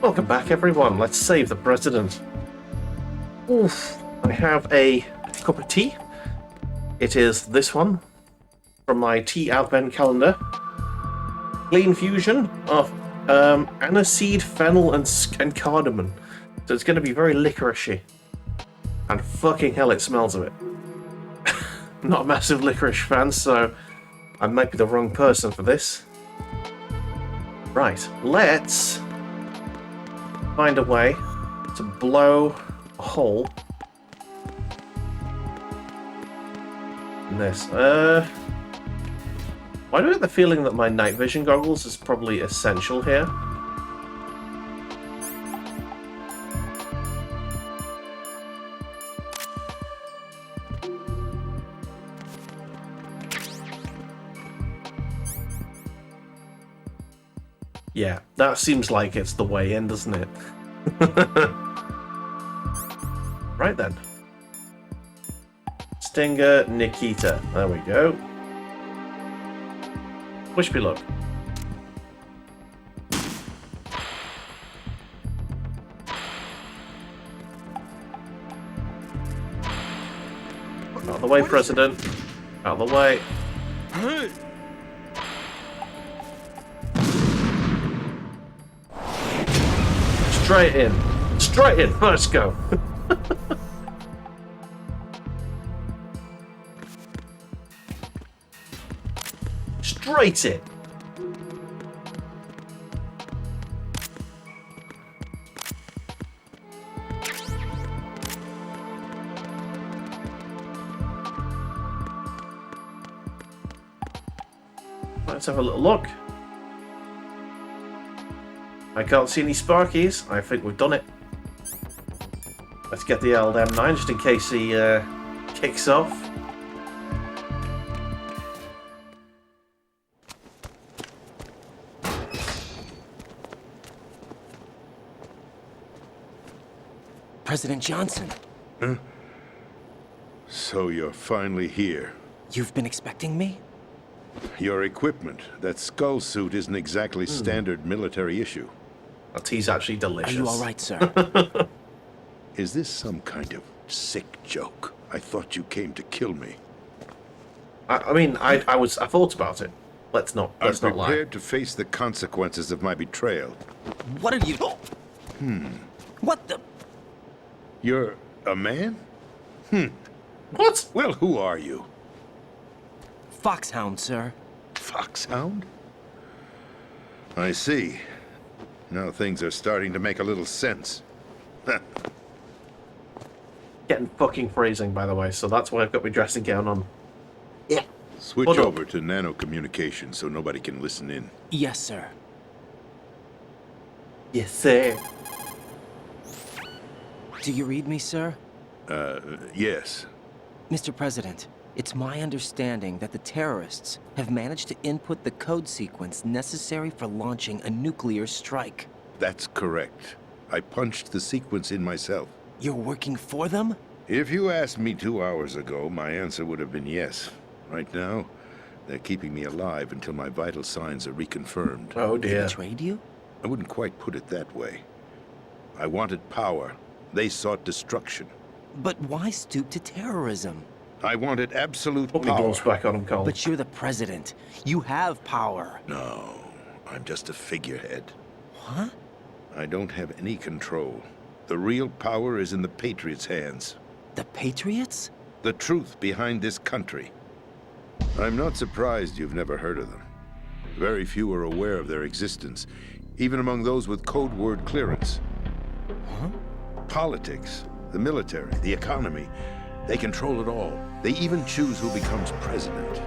Welcome back, everyone. Let's save the president. Oof. I have a cup of tea. It is this one from my tea advent calendar. Clean fusion of aniseed, fennel, and cardamom. So it's going to be very licoricey. And fucking hell, it smells of it. I'm not a massive licorice fan, so I might be the wrong person for this. Right, let's find a way to blow a hole in this. Why do I get the feeling that my night vision goggles is probably essential here? Yeah, that seems like it's the way in, doesn't it? Right then. Stinger Nikita. There we go. Wish me luck. Out of the way, President. Out of the way. Straight in. Straight in. Let's go. Straight in. Let's have a little look. I can't see any sparkies. I think we've done it. Let's get the old M9 just in case he kicks off. President Johnson. Huh? So you're finally here. You've been expecting me? Your equipment, that skull suit isn't exactly standard military issue. That tea's actually delicious. Are you all right, sir? Is this some kind of sick joke? I thought you came to kill me. I mean, I thought about it. Let's not lie. I'm prepared to face the consequences of my betrayal. What are you... What the... You're a man? What? Well, who are you? Foxhound, sir. Foxhound? I see. Now things are starting to make a little sense. Getting fucking freezing, by the way, so that's why I've got my dressing gown on. Yeah. Switch Hold over to nano communication so nobody can listen in. Yes, sir. Yes, sir. Do you read me, sir? Yes. Mr. President, it's my understanding that the terrorists have managed to input the code sequence necessary for launching a nuclear strike. That's correct. I punched the sequence in myself. You're working for them? If you asked me 2 hours ago, my answer would have been yes. Right now, they're keeping me alive until my vital signs are reconfirmed. Oh They dear. betrayed you? I wouldn't quite put it that way. I wanted power. They sought destruction. But why stoop to terrorism? I wanted absolute Put the power. gloves back on him, Cole. But you're the president. You have power. No, I'm just a figurehead. What? I don't have any control. The real power is in the Patriots' hands. The Patriots? The truth behind this country. I'm not surprised you've never heard of them. Very few are aware of their existence, even among those with code word clearance. Huh? Politics, the military, the economy, they control it all. They even choose who becomes president.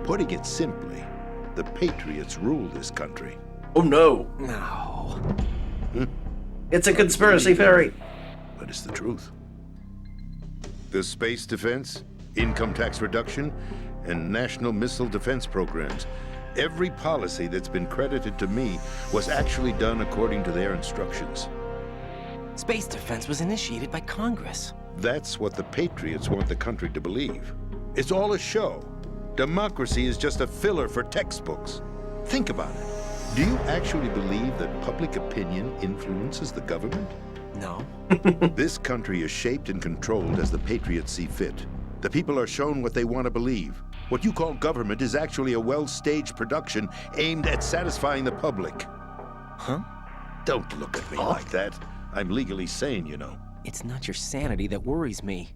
Putting it simply, the Patriots rule this country. Oh no. No. It's a conspiracy theory. But it's the truth. The space defense, income tax reduction, and national missile defense programs. Every policy that's been credited to me was actually done according to their instructions. Space defense was initiated by Congress. That's what the Patriots want the country to believe. It's all a show. Democracy is just a filler for textbooks. Think about it. Do you actually believe that public opinion influences the government? No. This country is shaped and controlled as the patriots see fit. The people are shown what they want to believe. What you call government is actually a well-staged production aimed at satisfying the public. Huh? Don't look at me like that. I'm legally sane, you know. It's not your sanity that worries me.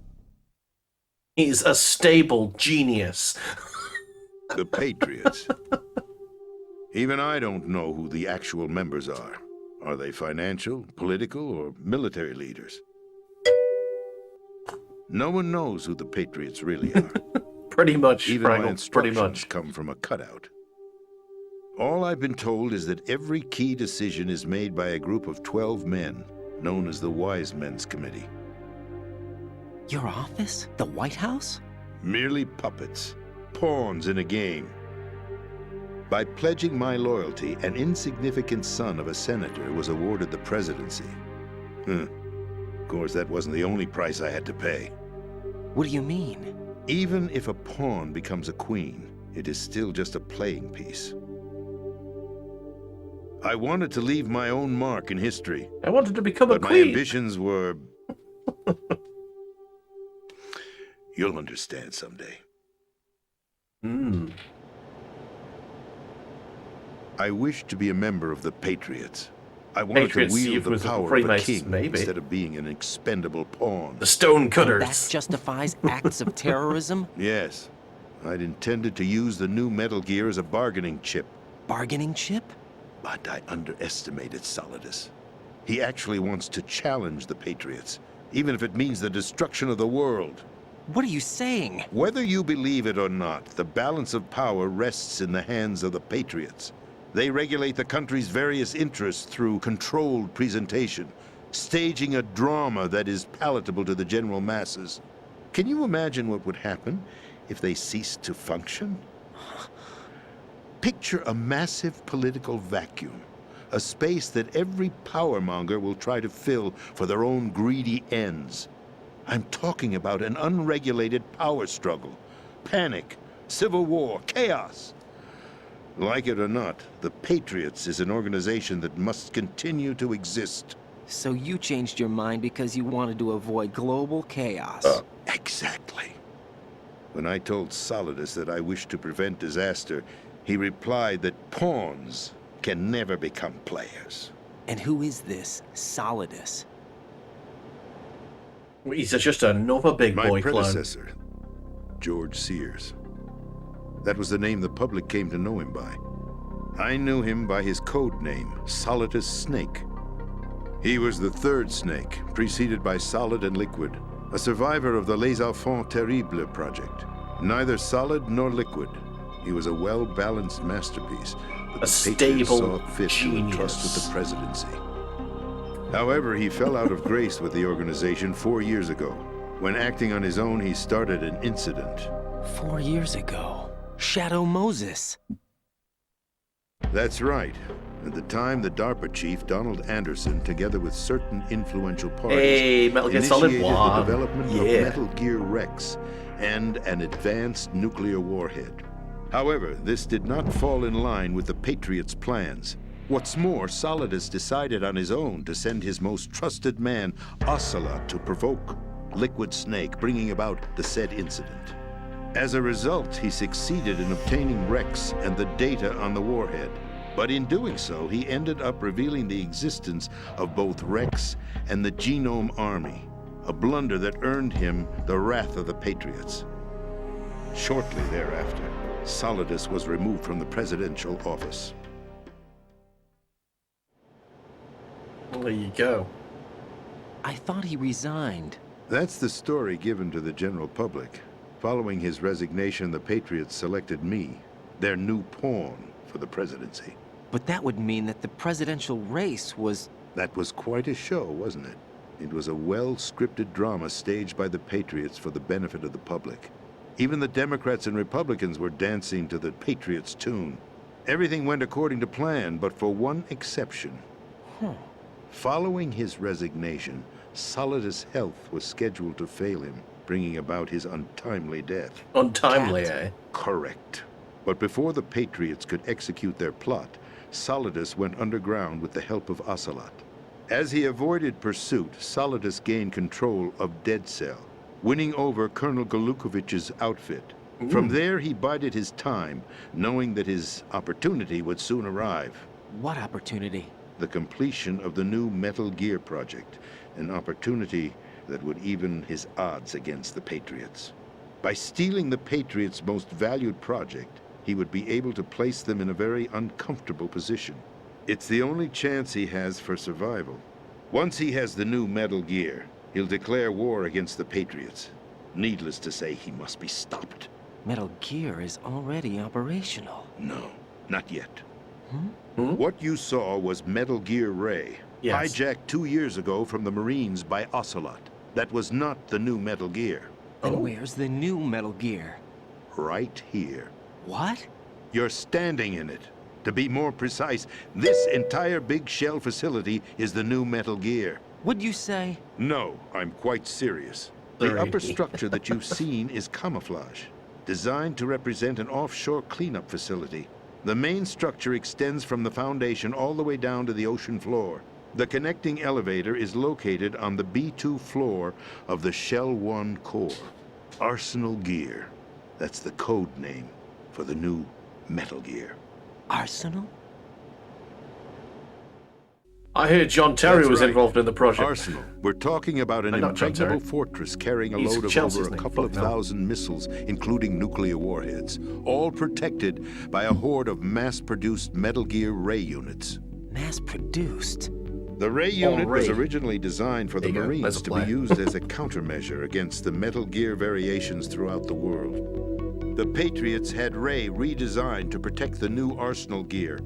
He's a stable genius. The Patriots. Even I don't know who the actual members are. Are they financial, political, or military leaders? No one knows who the Patriots really are. Pretty much, Even my Fraggle, pretty instructions much. come from a cutout. All I've been told is that every key decision is made by a group of 12 men, known as the Wise Men's Committee. Your office? The White House? Merely puppets, pawns in a game. By pledging my loyalty, an insignificant son of a senator was awarded the presidency. Of course, that wasn't the only price I had to pay. What do you mean? Even if a pawn becomes a queen, it is still just a playing piece. I wanted to leave my own mark in history, I wanted to become a but my queen. ambitions were... You'll understand someday. I wished to be a member of the Patriots. I wanted Patriots to see wield if it the was a power of a Freemasons, king maybe. instead of being an expendable pawn. The Stone That Cutters. justifies acts of terrorism? Yes, I'd intended to use the new Metal Gear as a bargaining chip, Bargaining chip? but I underestimated Solidus. He actually wants to challenge the Patriots, even if it means the destruction of the world. What are you saying? Whether you believe it or not, the balance of power rests in the hands of the Patriots. They regulate the country's various interests through controlled presentation, staging a drama that is palatable to the general masses. Can you imagine what would happen if they ceased to function? Picture a massive political vacuum, a space that every powermonger will try to fill for their own greedy ends. I'm talking about an unregulated power struggle, panic, civil war, chaos. Like it or not, the Patriots is an organization that must continue to exist. So you changed your mind because you wanted to avoid global chaos. Exactly. When I told Solidus that I wished to prevent disaster, he replied that pawns can never become players. And who is this Solidus? He's just another big My boy clone. predecessor, George Sears. That was the name the public came to know him by. I knew him by his code name, Solidus Snake. He was the third Snake, preceded by Solid and Liquid, a survivor of the Les Enfants Terribles project. Neither solid nor liquid. He was a well-balanced masterpiece that the Patriots saw fit to entrust with the presidency. However, he fell out of grace with the organization 4 years ago. When acting on his own, he started an incident. 4 years ago. Shadow Moses. That's right. At the time, the DARPA chief, Donald Anderson, together with certain influential parties, Hey, Metal Gear Solid initiated the 1. development of Yeah. Metal Gear Rex and an advanced nuclear warhead. However, this did not fall in line with the Patriots' plans. What's more, Solidus decided on his own to send his most trusted man, Ocelot, to provoke Liquid Snake, bringing about the said incident. As a result, he succeeded in obtaining Rex and the data on the warhead. But in doing so, he ended up revealing the existence of both Rex and the Genome Army, a blunder that earned him the wrath of the Patriots. Shortly thereafter, Solidus was removed from the presidential office. Well, there you go. I thought he resigned. That's the story given to the general public. Following his resignation, the Patriots selected me, their new pawn, for the presidency. But that would mean that the presidential race was... That was quite a show, wasn't it? It was a well-scripted drama staged by the Patriots for the benefit of the public. Even the Democrats and Republicans were dancing to the Patriots' tune. Everything went according to plan, but for one exception. Following his resignation, Solidus' health was scheduled to fail him, bringing about his untimely death. Untimely, Cat. eh? Correct. But before the Patriots could execute their plot, Solidus went underground with the help of Ocelot. As he avoided pursuit, Solidus gained control of Dead Cell, winning over Colonel Galukovich's outfit. From there, he bided his time, knowing that his opportunity would soon arrive. What opportunity? The completion of the new Metal Gear project, an opportunity that would even his odds against the Patriots. By stealing the Patriots' most valued project, he would be able to place them in a very uncomfortable position. It's the only chance he has for survival. Once he has the new Metal Gear, he'll declare war against the Patriots. Needless to say, he must be stopped. Metal Gear is already operational. No, not yet. What you saw was Metal Gear Ray, hijacked 2 years ago from the Marines by Ocelot. That was not the new Metal Gear. Then where's the new Metal Gear? Right here. What? You're standing in it. To be more precise, this entire big shell facility is the new Metal Gear. What'd you say? No, I'm quite serious. The upper structure that you've seen is camouflage, designed to represent an offshore cleanup facility. The main structure extends from the foundation all the way down to the ocean floor. The connecting elevator is located on the B2 floor of the Shell 1 core. Arsenal Gear. That's the code name for the new Metal Gear. Arsenal? I heard John Terry That's was right. involved in the project. Arsenal. We're talking about an Not John impregnable Terry. fortress carrying a He's load of Chelsea's over a name. couple of Fuck no. thousand missiles, including nuclear warheads, all protected by a horde of mass-produced Metal Gear Ray units. Mass-produced? The Ray unit was Ray. originally designed for the There you go. Marines There's a to be plan. used as a countermeasure against the Metal Gear variations throughout the world. The Patriots had Ray redesigned to protect the new Arsenal Gear.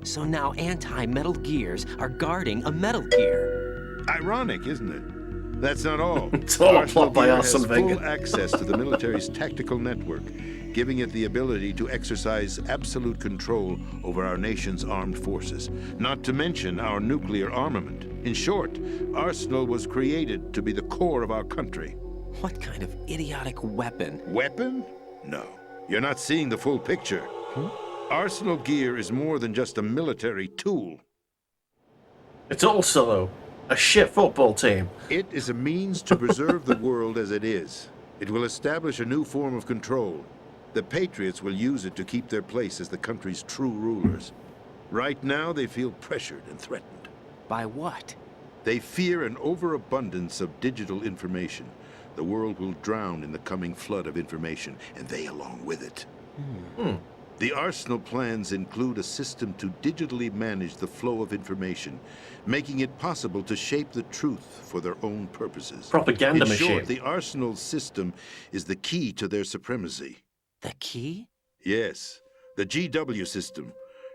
So now anti-Metal Gears are guarding a Metal Gear. Ironic, isn't it? That's not all. It's all a Arsenal plot by Gear Arsene has Wenger. full access to the military's tactical network, giving it the ability to exercise absolute control over our nation's armed forces, not to mention our nuclear armament. In short, Arsenal was created to be the core of our country. What kind of idiotic weapon? Weapon? No. You're not seeing the full picture. Arsenal Gear is more than just a military tool. It's also a shit football team. It is a means to preserve the world as it is. It will establish a new form of control. The Patriots will use it to keep their place as the country's true rulers. Right now, they feel pressured and threatened. By what? They fear an overabundance of digital information. The world will drown in the coming flood of information, and they along with it. The Arsenal plans include a system to digitally manage the flow of information, making it possible to shape the truth for their own purposes. Propaganda In machine. short, the Arsenal system is the key to their supremacy. The key? Yes, the GW system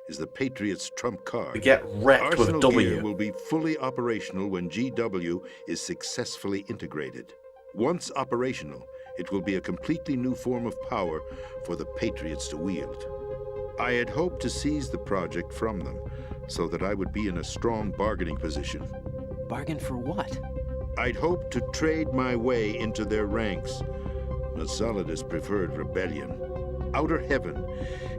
is the Patriots' trump card. To get wrecked with a Arsenal W. Gear will be fully operational when GW is successfully integrated. Once operational, it will be a completely new form of power for the Patriots to wield. I had hoped to seize the project from them, so that I would be in a strong bargaining position. Bargain for what? I'd hoped to trade my way into their ranks, but Solidus preferred rebellion. Outer Heaven,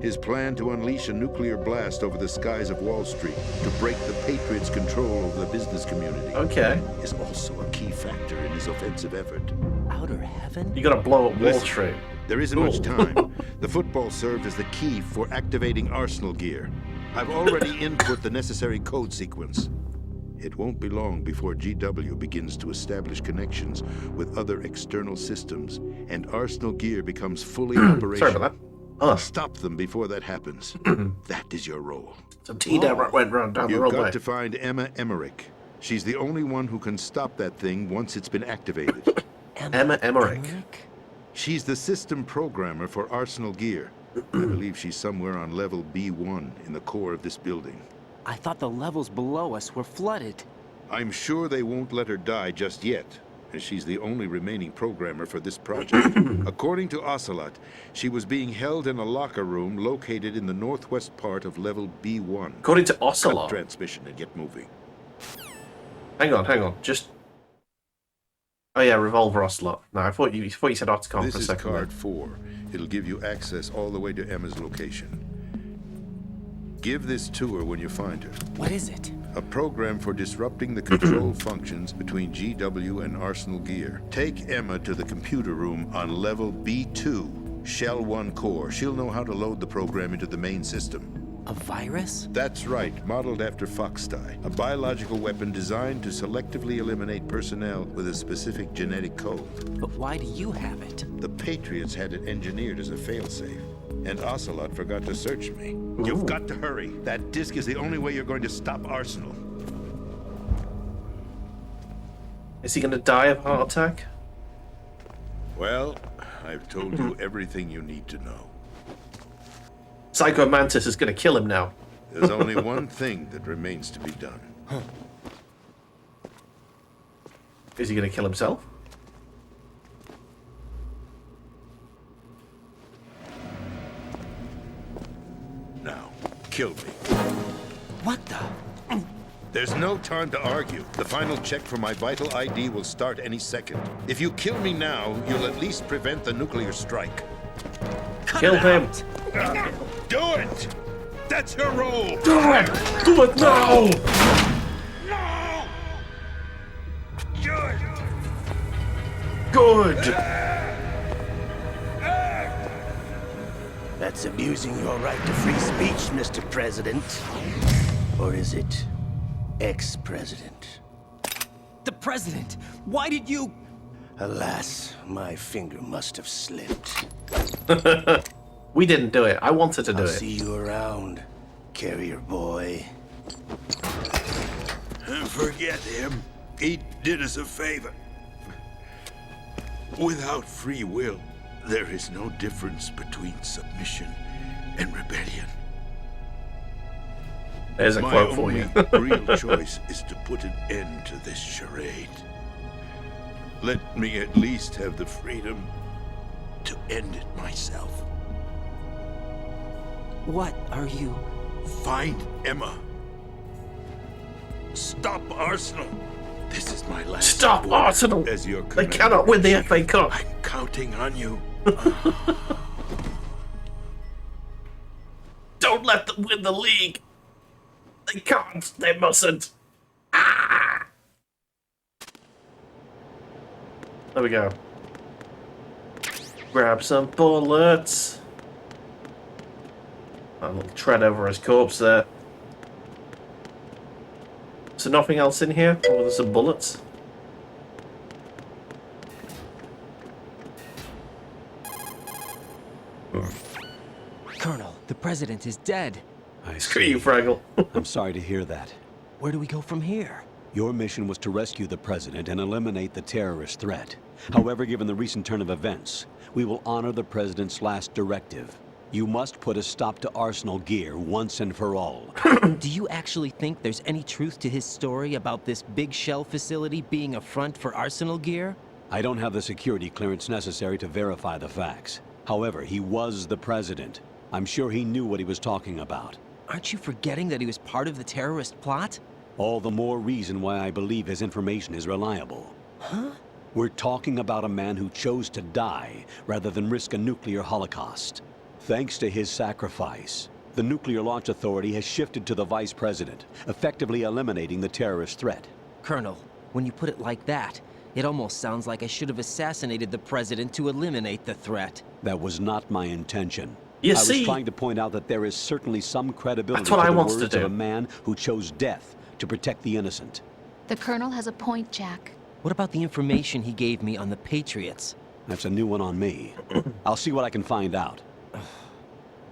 his plan to unleash a nuclear blast over the skies of Wall Street to break the Patriots' control over the business community, Okay. is also a key factor in his offensive effort. Outer heaven? You gotta blow up Wall Listen, Street. There isn't much time. The football served as the key for activating Arsenal Gear. I've already input the necessary code sequence. It won't be long before GW begins to establish connections with other external systems, and Arsenal Gear becomes fully operational. Sorry about that. Oh, Stop them before that happens. That is your role. some tea that went round down the You've road got way. to find Emma Emmerich. She's the only one who can stop that thing once it's been activated. Emma Emmerich. She's the system programmer for Arsenal Gear. I believe she's somewhere on level B1 in the core of this building. I thought the levels below us were flooded. I'm sure they won't let her die just yet, as she's the only remaining programmer for this project. According to Ocelot, she was being held in a locker room located in the northwest part of level B1. According to Cut Ocelot. transmission and get moving. Hang on. Just. Oh yeah, Revolver Ocelot. No, I thought you said Otacon This for a is second. card 4. It'll give you access all the way to Emma's location. Give this to her when you find her. What is it? A program for disrupting the control functions between GW and Arsenal Gear. Take Emma to the computer room on level B2, Shell 1 core. She'll know how to load the program into the main system. A virus? That's right, modeled after Foxdie. A biological weapon designed to selectively eliminate personnel with a specific genetic code. But why do you have it? The Patriots had it engineered as a failsafe. And Ocelot forgot to search me. You've got to hurry. That disk is the only way you're going to stop Arsenal. Is he going to die of heart attack? Well, I've told you everything you need to know. Psycho Mantis is going to kill him now. There's only one thing that remains to be done. Is he going to kill himself? Now, kill me. What the? There's no time to argue. The final check for my vital ID will start any second. If you kill me now, you'll at least prevent the nuclear strike. Kill him! Do it! That's your role! Do it! Do it now! No! Do it! Good! That's abusing your right to free speech, Mr. President. Or is it ex-president? The president! Why did you... Alas, my finger must have slipped. We didn't do it. I wanted to do I'll it. see you around, carrier boy. Forget him. He did us a favor. Without free will, there is no difference between submission and rebellion. There's a quote for you. My only real choice is to put an end to this charade. Let me at least have the freedom to end it myself. What are you... Find Emma. Stop Arsenal. This is my last Stop word Arsenal! as your They cannot win the FA Cup! I'm counting on you. Don't let them win the league! They can't! They mustn't! Ah! There we go. Grab some bullets. A little tread over his corpse there. So nothing else in here? Or there's some bullets? Colonel, the president is dead. Screw you, Fraggle. I'm sorry to hear that. Where do we go from here? Your mission was to rescue the president and eliminate the terrorist threat. However, given the recent turn of events, we will honor the president's last directive. You must put a stop to Arsenal Gear once and for all. Do you actually think there's any truth to his story about this big shell facility being a front for Arsenal Gear? I don't have the security clearance necessary to verify the facts. However, he was the president. I'm sure he knew what he was talking about. Aren't you forgetting that he was part of the terrorist plot? All the more reason why I believe his information is reliable. Huh? We're talking about a man who chose to die rather than risk a nuclear holocaust. Thanks to his sacrifice, the Nuclear Launch Authority has shifted to the Vice President, effectively eliminating the terrorist threat. Colonel, when you put it like that, it almost sounds like I should have assassinated the president to eliminate the threat. That was not my intention. You I see, was trying to point out that there is certainly some credibility that's what to I the wants to words do. of a man who chose death to protect the innocent. The Colonel has a point, Jack. What about the information he gave me on the Patriots? That's a new one on me. I'll see what I can find out.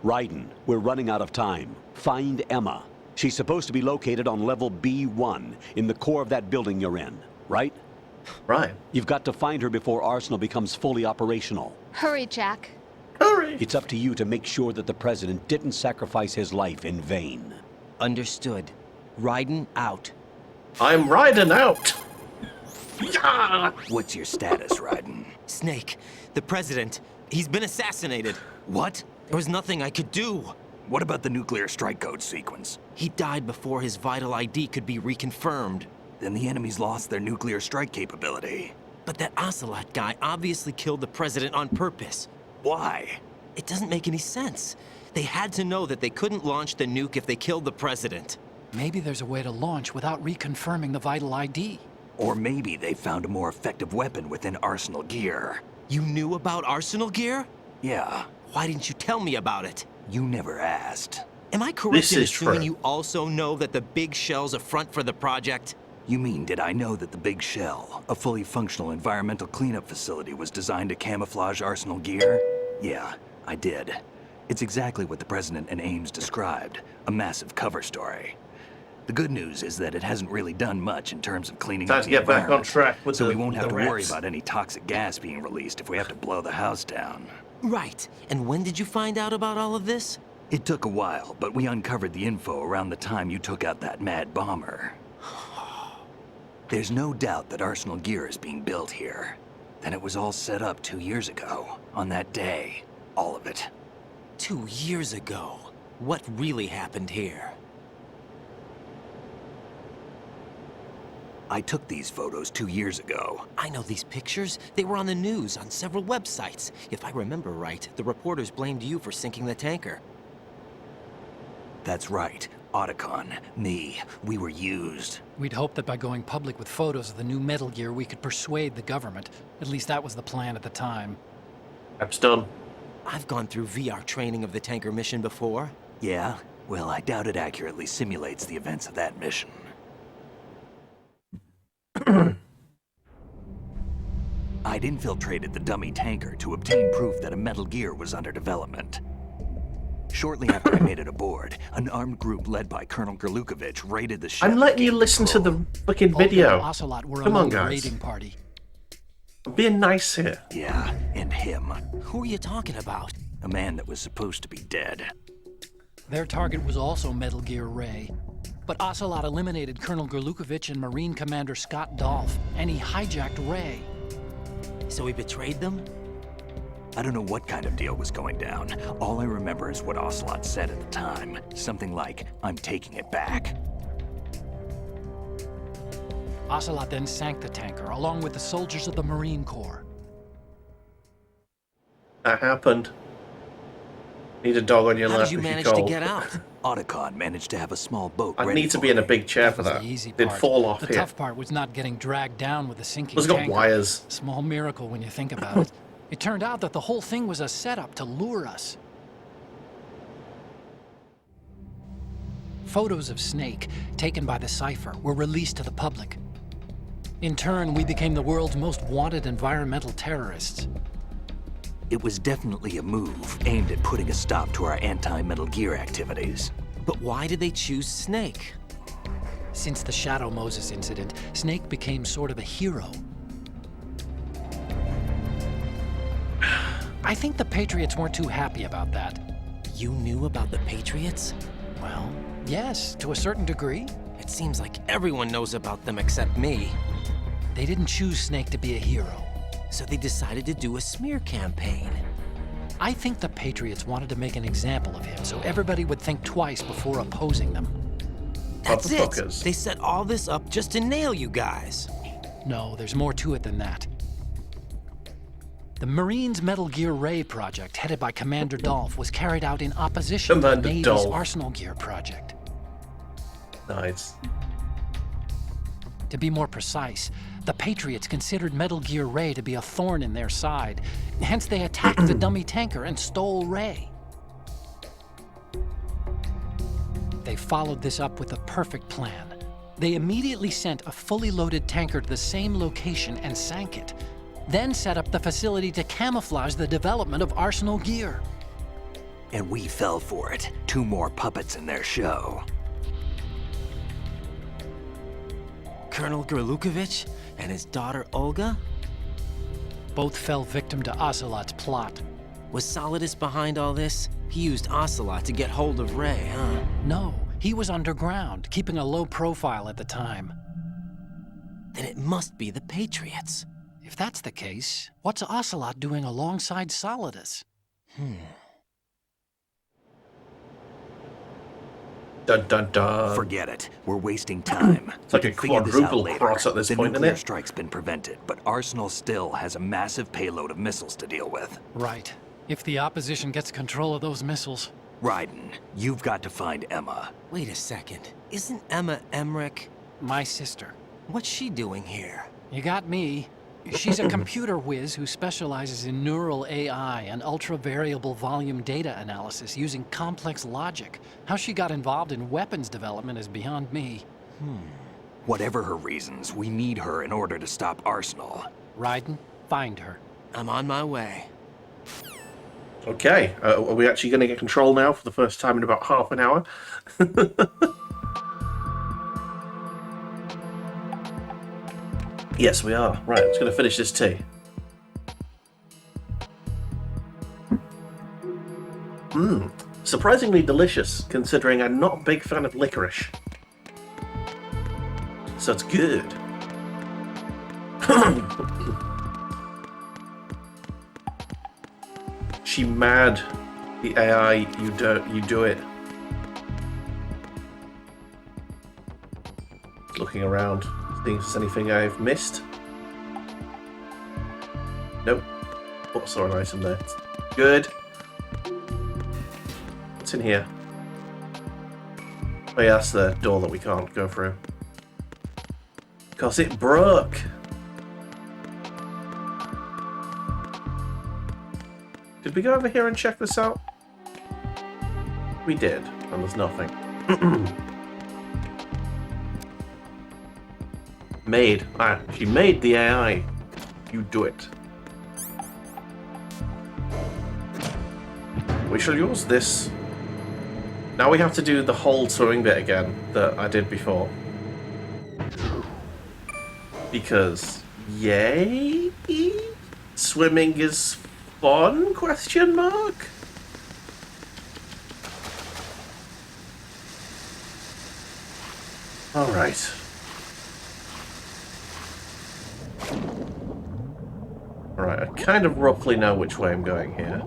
Raiden, we're running out of time. Find Emma. She's supposed to be located on level B1, in the core of that building you're in, right? Right. You've got to find her before Arsenal becomes fully operational. Hurry, Jack. Hurry! It's up to you to make sure that the president didn't sacrifice his life in vain. Understood. Raiden out. I'm riding out! Yeah! What's your status, Raiden? Snake, the president, he's been assassinated. What? There was nothing I could do. What about the nuclear strike code sequence? He died before his vital ID could be reconfirmed. Then the enemy's lost their nuclear strike capability. But that Ocelot guy obviously killed the president on purpose. Why? It doesn't make any sense. They had to know that they couldn't launch the nuke if they killed the president. Maybe there's a way to launch without reconfirming the vital ID. Or maybe they found a more effective weapon within Arsenal gear. You knew about Arsenal gear? Yeah, Why didn't you tell me about it? you never asked. Am I This correct in is assuming true. you also know that the big shell's a front for the project? You mean, did I know that the Big Shell, a fully functional environmental cleanup facility, was designed to camouflage Arsenal gear? Yeah, I did. It's exactly what the President and Ames described, a massive cover story. The good news is that it hasn't really done much in terms of cleaning Time up to the get back on environment, track with so the we won't have the to worry rats. about any toxic gas being released if we have to blow the house down. Right. And when did you find out about all of this? It took a while, but we uncovered the info around the time you took out that mad bomber. There's no doubt that Arsenal gear is being built here. Then it was all set up 2 years ago, on that day. All of it. 2 years ago. What really happened here? I took these photos 2 years ago. I know these pictures. They were on the news, on several websites. If I remember right, the reporters blamed you for sinking the tanker. That's right. Otacon, me, we were used. We'd hoped that by going public with photos of the new Metal Gear, we could persuade the government. At least that was the plan at the time. Perhaps done. I've gone through VR training of the tanker mission before. Yeah? Well, I doubt it accurately simulates the events of that mission. I'd infiltrated the dummy tanker to obtain proof that a Metal Gear was under development. Shortly after I made it aboard, an armed group led by Colonel Gerlukovich raided the ship. I'm letting you and listen to the control. fucking Olga video. and Ocelot were Come on, among the guys. raiding party. I'm being nice here. Yeah, and him. Who are you talking about? A man that was supposed to be dead. Their target was also Metal Gear Ray. But Ocelot eliminated Colonel Gerlukovich and Marine Commander Scott Dolph, and he hijacked Ray. So he betrayed them? I don't know what kind of deal was going down. All I remember is what Ocelot said at the time. Something like, "I'm taking it back." Ocelot then sank the tanker, along with the soldiers of the Marine Corps. That happened. Need a dog on your How lap did you if manage you're to cold. get out? Otacon managed to have a small boat I'd ready need to for be in a me. big chair for Was that. the easy They'd part. fall off the here. tough part was not getting dragged down with the sinking It's got tanker. wires. Small miracle when you think about it. It turned out that the whole thing was a setup to lure us. Photos of Snake, taken by the Cypher, were released to the public. In turn, we became the world's most wanted environmental terrorists. It was definitely a move aimed at putting a stop to our anti-Metal Gear activities. But why did they choose Snake? Since the Shadow Moses incident, Snake became sort of a hero. I think the Patriots weren't too happy about that. You knew about the Patriots? Well, yes, to a certain degree. It seems like everyone knows about them except me. They didn't choose Snake to be a hero. So they decided to do a smear campaign. I think the Patriots wanted to make an example of him so everybody would think twice before opposing them. That's it. Motherfuckers. They set all this up just to nail you guys. No, there's more to it than that. The Marines' Metal Gear Ray project, headed by Commander Dolph, was carried out in opposition to the Commander Navy's Dolph. Arsenal Gear project. Nice. To be more precise, the Patriots considered Metal Gear Ray to be a thorn in their side. Hence, they attacked the dummy tanker and stole Ray. They followed this up with a perfect plan. They immediately sent a fully loaded tanker to the same location and sank it. Then set up the facility to camouflage the development of Arsenal Gear. And we fell for it. 2 more puppets in their show. Colonel Gerlukovich and his daughter Olga? Both fell victim to Ocelot's plot. Was Solidus behind all this? He used Ocelot to get hold of Ray, huh? No, he was underground, keeping a low profile at the time. Then it must be the Patriots. If that's the case, what's Ocelot doing alongside Solidus? Dun dun dun. Forget it. We're wasting time. It's like We a can figure this out quadruple later. cross at this the point, isn't nuclear it? strike's been prevented, but Arsenal still has a massive payload of missiles to deal with. Right. If the opposition gets control of those missiles, Raiden, you've got to find Emma. Wait a second. Isn't Emma Emmerich? My sister. What's she doing here? You got me. She's a computer whiz who specializes in neural AI and ultra-variable volume data analysis using complex logic. How she got involved in weapons development is beyond me. Whatever her reasons, we need her in order to stop Arsenal. Raiden, find her. I'm on my way. Okay, are we actually going to get control now for the first time in about half an hour? Yes, we are. Right, I'm just going to finish this tea. Surprisingly delicious, considering I'm not a big fan of licorice. So it's good. She mad. The AI, you do it. Looking around, seeing if there's anything I've missed. Nope. Oh, I saw an item there. Good. What's in here? Oh yeah, that's the door that we can't go through. Because it broke. Did we go over here and check this out? We did, and there's nothing. Made. Ah, she made the AI. You do it. We shall use this. Now we have to do the whole swimming bit again that I did before. Because, yay? Swimming is fun? Question mark? Alright. Alright, I kind of roughly know which way I'm going here.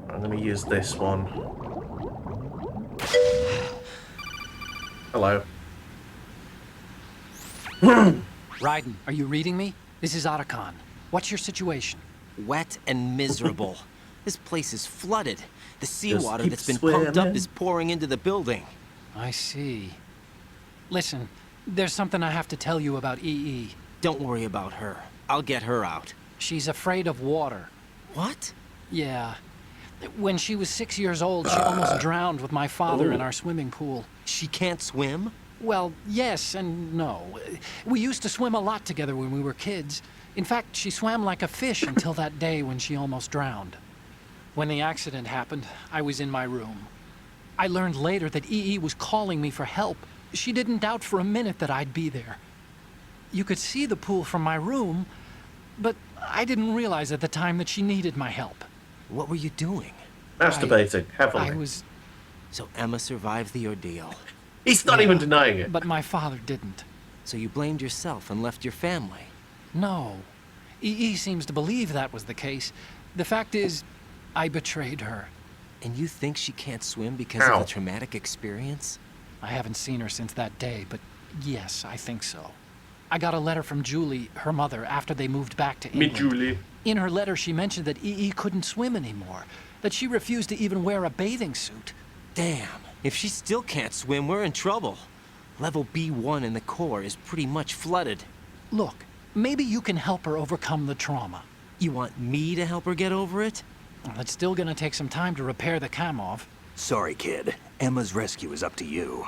I'm going to use this one. Hello. Raiden, are you reading me? This is Otacon. What's your situation? Wet and miserable. This place is flooded. The seawater keep that's been pumped up swimming. is pouring into the building. I see. Listen, there's something I have to tell you about EE. Don't worry about her. I'll get her out. She's afraid of water. What? Yeah. When she was 6 years old, she almost drowned with my father in our swimming pool. She can't swim? Well, yes and no. We used to swim a lot together when we were kids. In fact, she swam like a fish until that day when she almost drowned. When the accident happened, I was in my room. I learned later that EE was calling me for help. She didn't doubt for a minute that I'd be there. You could see the pool from my room, but I didn't realize at the time that she needed my help. What were you doing? Masturbating heavily. I was... So Emma survived the ordeal. He's not even denying it. But my father didn't. So you blamed yourself and left your family. No. EE seems to believe that was the case. The fact is, I betrayed her. And you think she can't swim because Ow. of the traumatic experience? I haven't seen her since that day, but yes, I think so. I got a letter from Julie, her mother, after they moved back to Me, England. Julie. In her letter, she mentioned that EE couldn't swim anymore, that she refused to even wear a bathing suit. Damn. If she still can't swim, we're in trouble. Level B1 in the core is pretty much flooded. Look, maybe you can help her overcome the trauma. You want me to help her get over it? Well, it's still gonna take some time to repair the Kamov. Sorry, kid. Emma's rescue is up to you.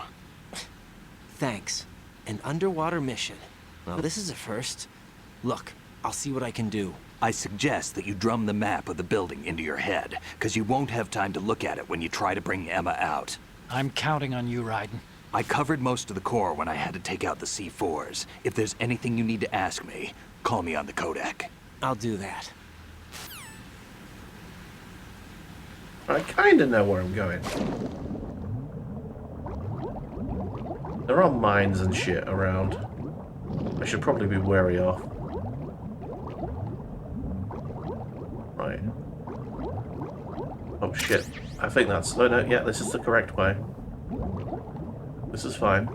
Thanks. An underwater mission. Well, this is a first. Look, I'll see what I can do. I suggest that you drum the map of the building into your head, because you won't have time to look at it when you try to bring Emma out. I'm counting on you, Raiden. I covered most of the core when I had to take out the C4s. If there's anything you need to ask me, call me on the codec. I'll do that. I kind of know where I'm going. There are mines and shit around. I should probably be wary of. Right. Oh shit. I think that's... No, no, yeah, this is the correct way. This is fine.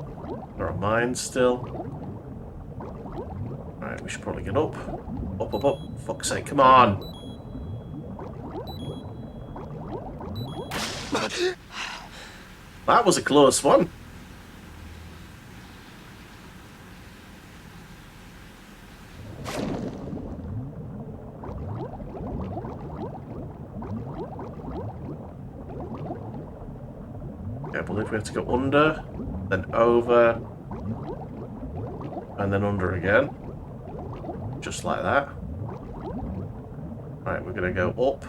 There are mines still. Right. Right, we should probably get up. Up, up, up. Fuck's sake, come on! That was a close one. Okay, I believe we have to go under, then over, and then under again. Just like that. Right, we're gonna go up.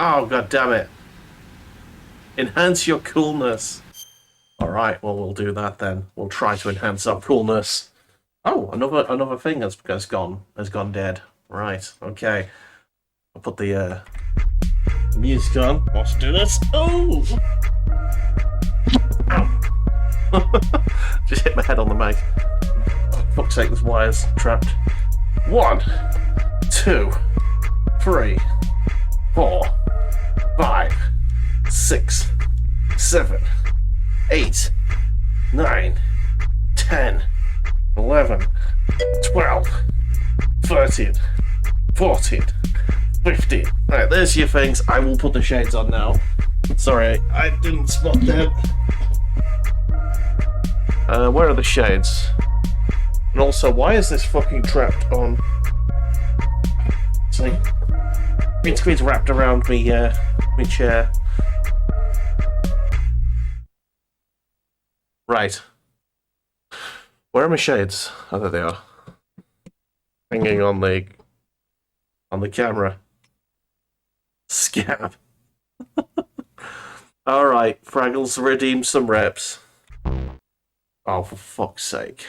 Oh, god damn it. Enhance your coolness. Alright, well, we'll do that then. We'll try to enhance our coolness. Oh, another thing has gone dead. Right, okay. I'll put the music on. Let's do this. Oh! Ow. Just hit my head on the mic. Oh, fuck's sake, there's wires trapped. 1, 2, 3, 4, 5, 6, 7, 8, 9, 10, 11, 12, 13, 14, 15. Alright, there's your things. I will put the shades on now. Sorry, I didn't spot them. Where are the shades? And also, why is this fucking trapped on? See? Green screen's wrapped around me, me chair. Right. Where are my shades? Oh, there they are. Hanging on the camera. Scab. Alright, Fraggles redeemed some reps. Oh, for fuck's sake.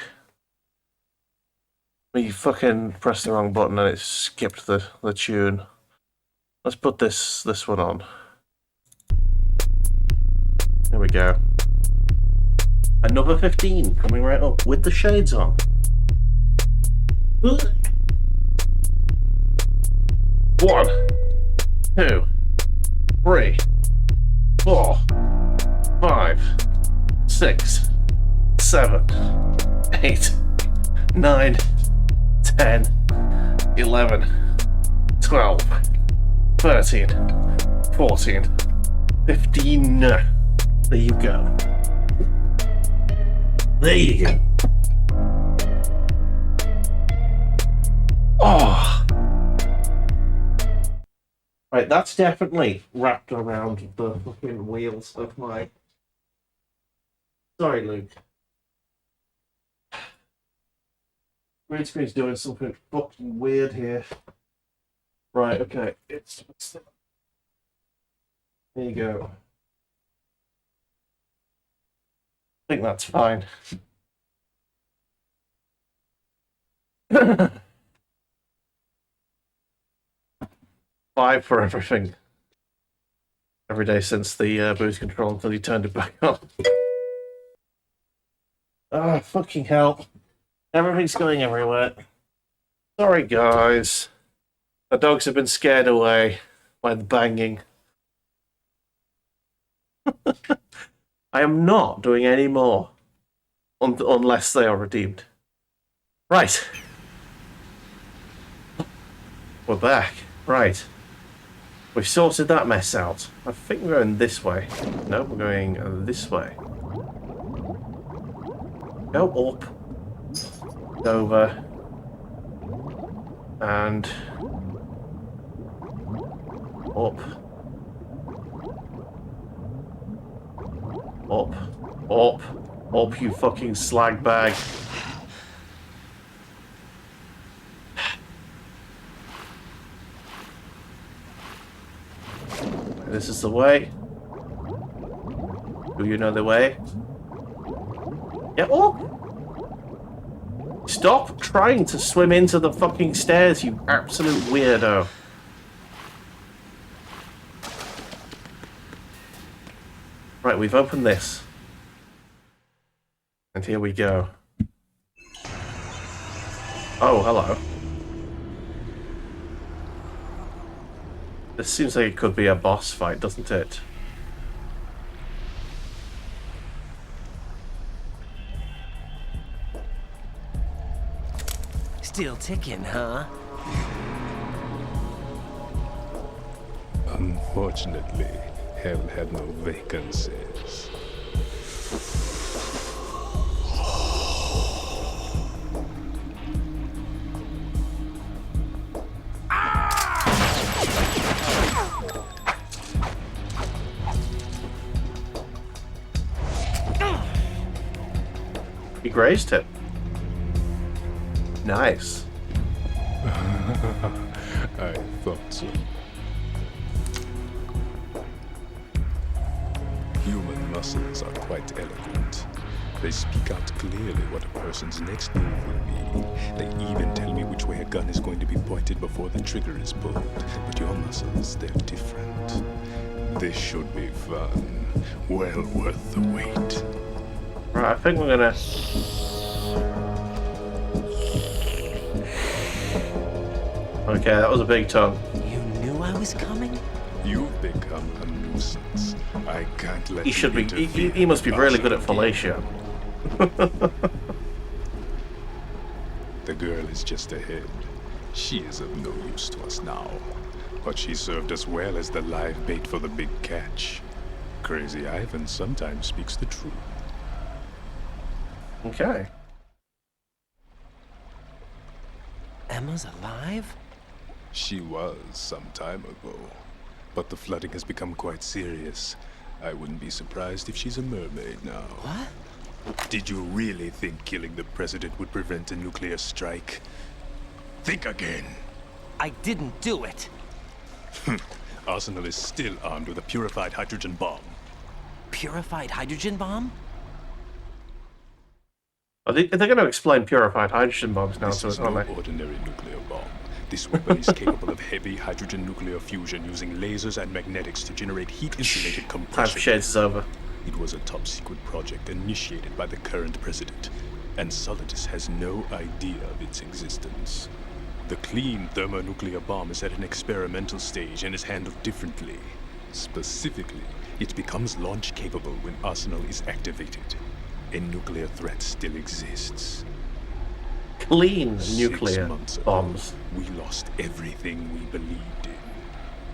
We fucking pressed the wrong button and it skipped the tune. Let's put this one on. There we go. Another 15 coming right up with the shades on. 1, 2, 3, 4, 5, 6, 7, 8, 9, 10, 11, 12, 13, 14, 15. There you go. There you go. Oh. Right, that's definitely wrapped around the fucking wheels of my... Sorry, Luke. Green screen's doing something fucking weird here. Right, okay. It's there you go. I think that's fine. 5 for everything. Every day since the boost control until you turned it back on. Ah, fucking hell. Everything's going everywhere. Sorry, guys. The dogs have been scared away by the banging. I am not doing any more unless they are redeemed. Right. We're back. Right. We've sorted that mess out. I think we're going this way. No, we're going this way. Go up. Over. And up. Up. Up. Up, you fucking slag bag. This is the way. Do you know the way? Yeah, oh! Stop trying to swim into the fucking stairs, you absolute weirdo. Right, we've opened this. And here we go. Oh, hello. This seems like it could be a boss fight, doesn't it? Still ticking, huh? Unfortunately, hell had no vacancies. He grazed it. Nice. I thought so. Human muscles are quite eloquent. They speak out clearly what a person's next move will be. They even tell me which way a gun is going to be pointed before the trigger is pulled. But your muscles, they're different. This should be fun. Well worth the wait. Right, I think we're gonna... Okay, that was a big tongue. You knew I was coming? You've become a nuisance. I can't let He you should be... interfere He must be with really us good at again. fellatio. The girl is just ahead. She is of no use to us now. But she served us well as the live bait for the big catch. Crazy Ivan sometimes speaks the truth. Okay. Emma's alive? She was some time ago. But the flooding has become quite serious. I wouldn't be surprised if she's a mermaid now. What? Did you really think killing the president would prevent a nuclear strike? Think again. I didn't do it. Arsenal is still armed with a purified hydrogen bomb. Purified hydrogen bomb? They're going to explain purified hydrogen bombs now This to is us, aren't no they? ordinary nuclear bomb. This weapon is capable of heavy hydrogen nuclear fusion using lasers and magnetics to generate heat-insulated Time for compression. Shades is over. It was a top-secret project initiated by the current president, and Solidus has no idea of its existence. The clean thermonuclear bomb is at an experimental stage and is handled differently. Specifically, it becomes launch-capable when Arsenal is activated. A nuclear threat still exists. Clean 6 nuclear months ago, bombs. we lost everything we believed in.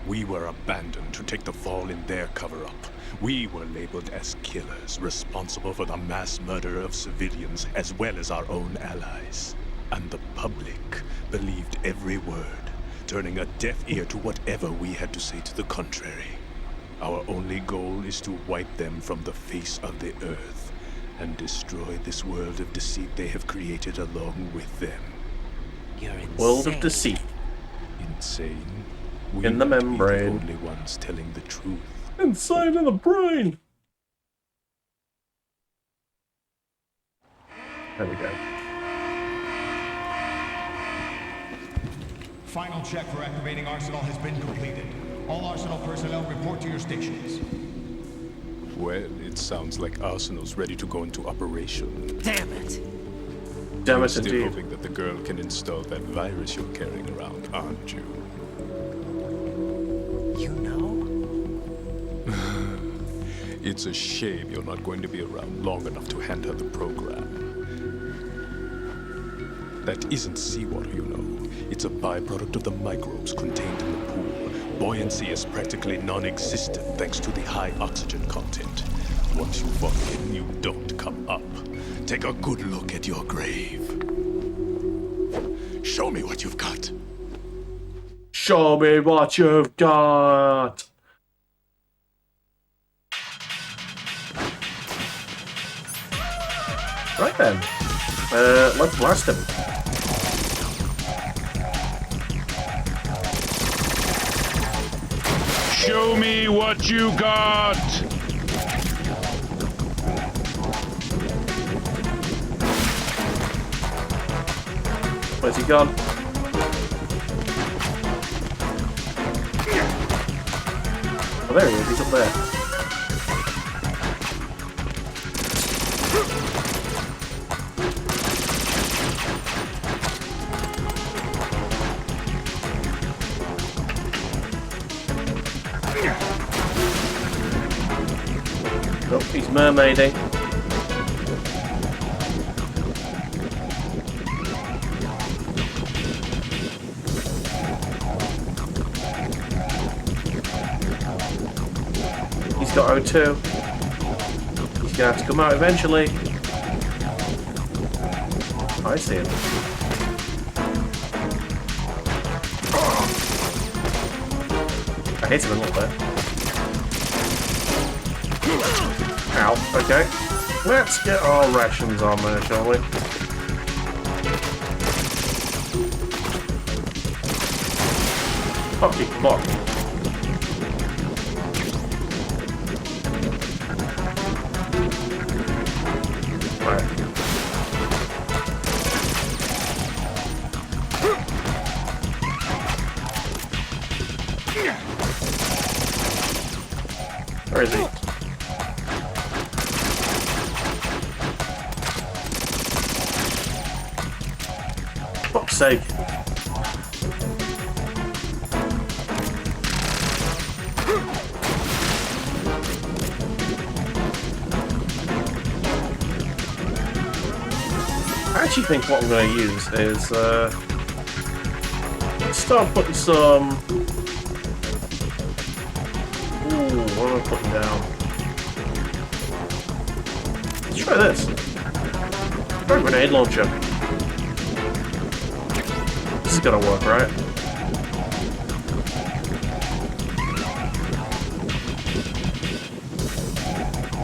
We were abandoned to take the fall in their cover-up. We were labeled as killers, responsible for the mass murder of civilians as well as our own allies. And the public believed every word, turning a deaf ear to whatever we had to say to the contrary. Our only goal is to wipe them from the face of the earth and destroy this world of deceit they have created along with them. You're insane. World of deceit. Insane? We In the might be membrane. the only ones telling the truth. Inside in the brain. There we go. Final check for activating Arsenal has been completed. All Arsenal personnel report to your stations. Well, it sounds like Arsenal's ready to go into operation. Damn it! Damn You're it, still indeed. hoping that the girl can install that virus you're carrying around, aren't you? You know? It's a shame you're not going to be around long enough to hand her the program. That isn't seawater, you know. It's a byproduct of the microbes contained in the pool. Buoyancy is practically non-existent thanks to the high oxygen content. Once you fall in, you don't come up. Take a good look at your grave. Show me what you've got. Show me what you've got. Right then. Let's blast him. Show me what you got! Where's he gone? Oh, there he is. He's up there. Oh, he's mermaiding. got O2. He's gonna have to come out eventually. I see him. I hit him a little bit. Ow, okay. Let's get our rations on there, shall we? Fuck you, fuck. Right. Where is he? Fuck's sake. I actually think what I'm going to use is start putting some. Ooh, what am I putting down? Let's try this. Try a grenade launcher. This is gonna work, right?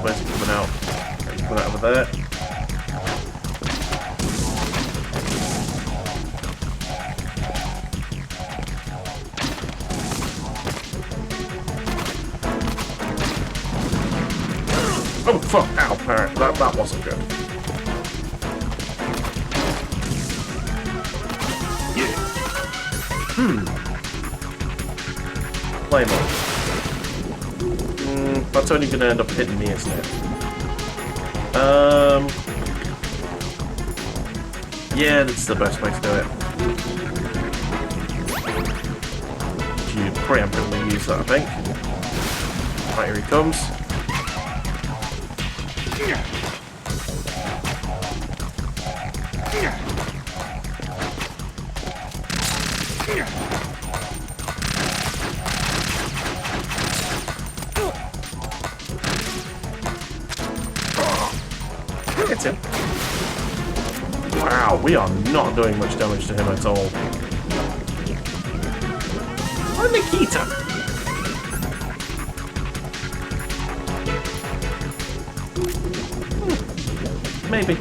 Where's it coming out? It's coming out over there. Oh fuck! Ow! Alright, that wasn't good. Claymore. That's only gonna end up hitting me, isn't it? Yeah, that's the best way to do it. You preemptively use that, I think. Right, here he comes. Hits him. Wow, we are not doing much damage to him at all. Oh, Nikita! Maybe.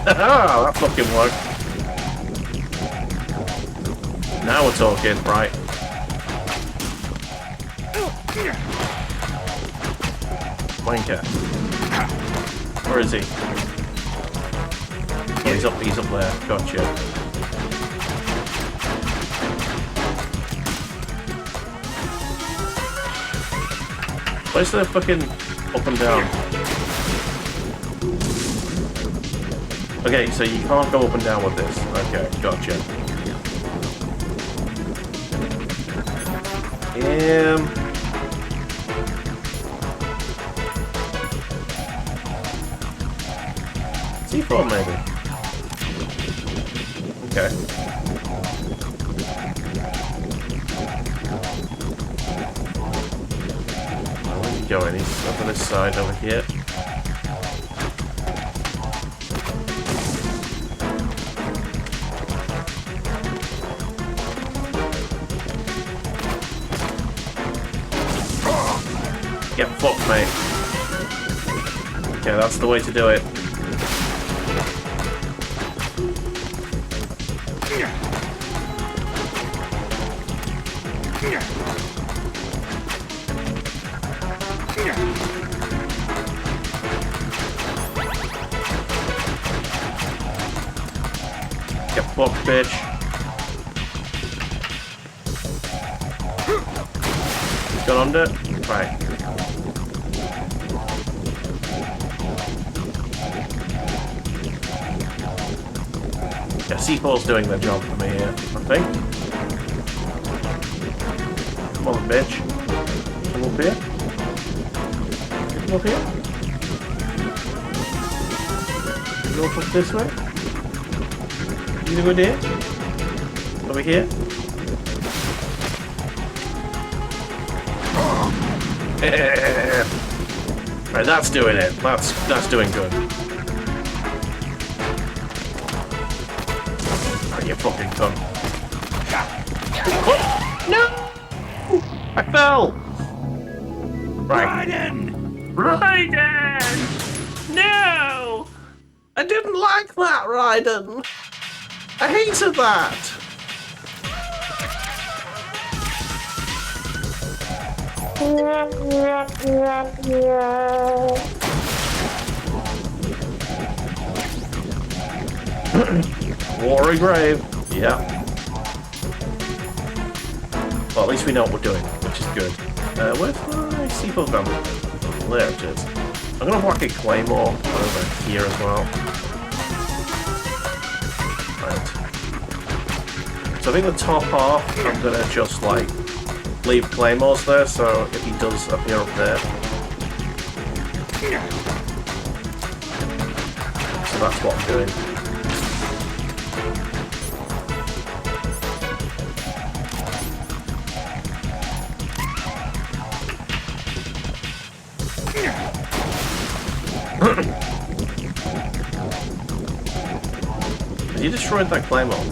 Ah, that fucking worked. Now we're talking, right? Wanker. Where is he? Oh, he's up there. Gotcha. Where's the fucking up and down? Okay, so you can't go up and down with this. Okay, gotcha. C4 maybe. Okay. Where's he going? He's up on this side over here. Get fucked, mate. Okay, that's the way to do it. Get fucked, bitch. He's got under. Right. Yeah, C4's doing their job for me here, I think. Come on, bitch. Up here? Up here? Go up this way? You gonna go there? Over here? Right, that's doing it. That's doing good. Oh, you fucking cunt. No! I fell! Right. Raiden! No! I didn't like that, Raiden! I hated that! Watery grave. Yeah. Well, at least we know what we're doing, which is good. Where's my C4 gun? There it is. I'm gonna whack a claymore over here as well. Right. So I think the top half, I'm gonna just like leave claymores there, so if he does appear up there. So that's what I'm doing. He destroyed that claymore.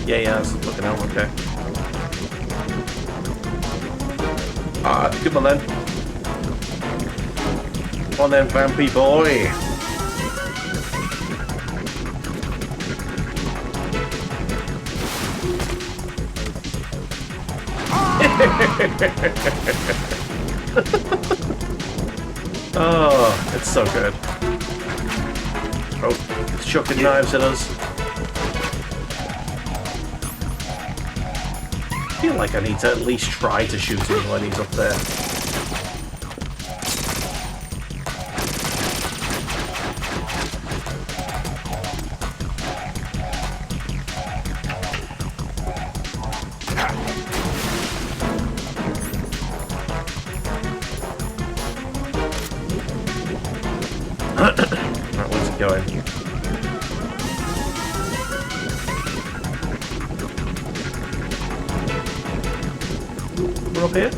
Yeah, he has. Looking out, okay. Come on then. Come on then, vampy boy. Oh, it's so good. Oh, it's chucking knives at us. I feel like I need to at least try to shoot him when he's up there. Right, where's it going? We're up here? I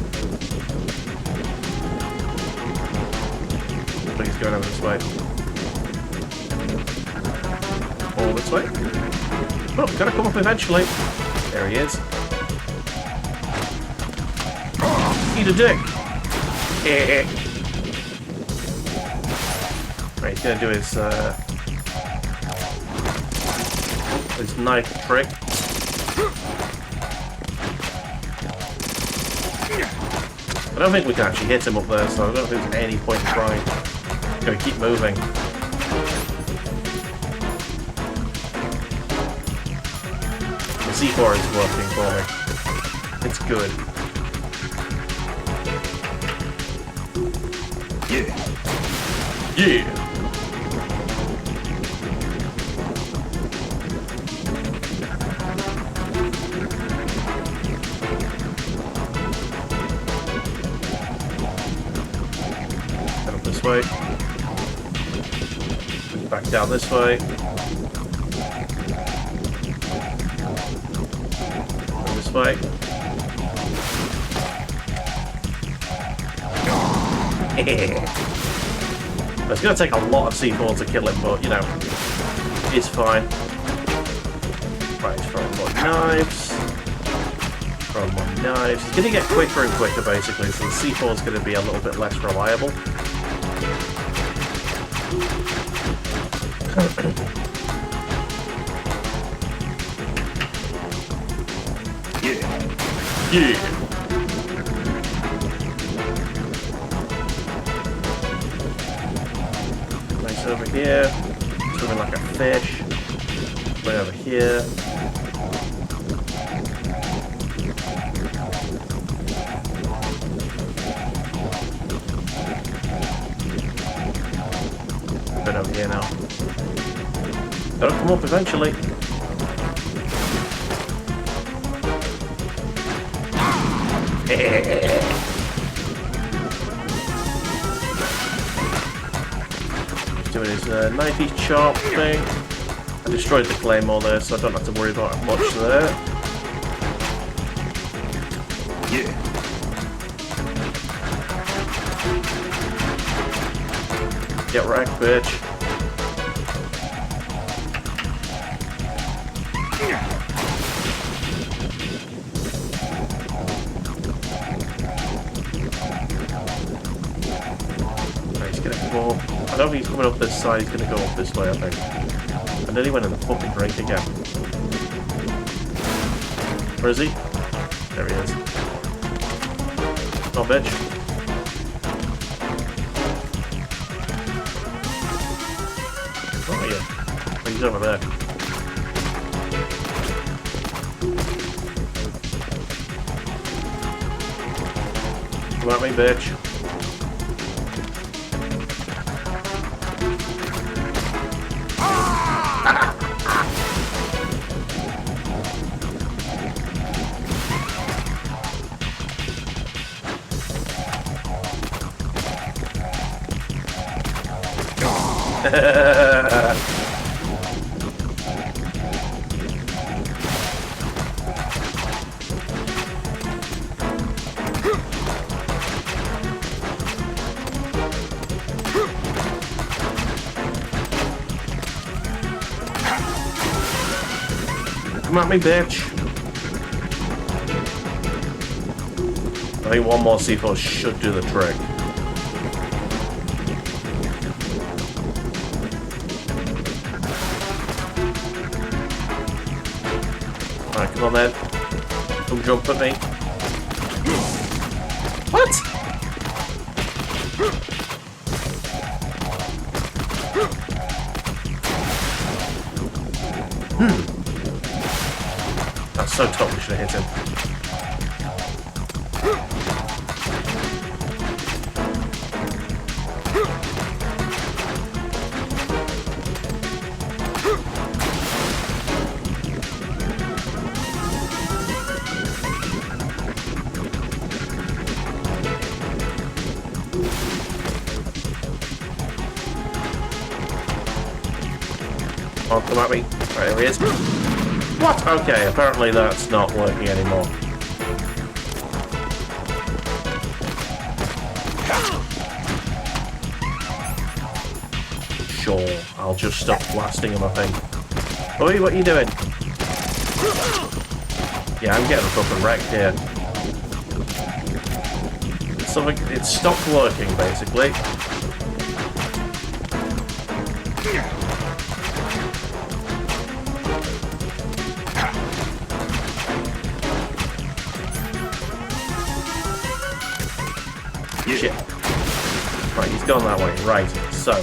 think he's going over this way. All this way? Oh, gotta come up eventually. There he is. Eat a dick! Right, he's gonna do his knife trick. I don't think we can actually hit him up there, so I don't think there's any point in trying. Gotta keep moving. The C4 is working for me. It's good. Yeah. Yeah. This way. Back down this way. And this way. It's going to take a lot of C4 to kill him, but you know, it's fine. Right, he's throwing more knives. Throwing more knives. He's going to get quicker and quicker, basically, so the C4 is going to be a little bit less reliable. Yeah. Nice over here. Swimming like a fish. Way over here. Bit over here now. That'll come up eventually. He's doing his 90s chop thing. I destroyed the claymore there, so I don't have to worry about much there. Yeah. Get wrecked, bitch. He's gonna go. I don't think he's coming up this side. He's gonna go up this way, I think. And then he went in the fucking drink again. Where is he? There he is. Oh, bitch. Oh, yeah. He's over there. Come at me, bitch. Come at me, bitch. I think one more C4 should do the trick. Alright, come on then. Come jump at me. What? That's so tough, we should have hit him. Oh, come at me. Right, here he is. What? Okay, apparently that's not working anymore. Sure, I'll just stop blasting him, I think. Oi, what are you doing? Yeah, I'm getting fucking wrecked here. It stopped working, basically. Shit. Right, he's gone that way. Right, so,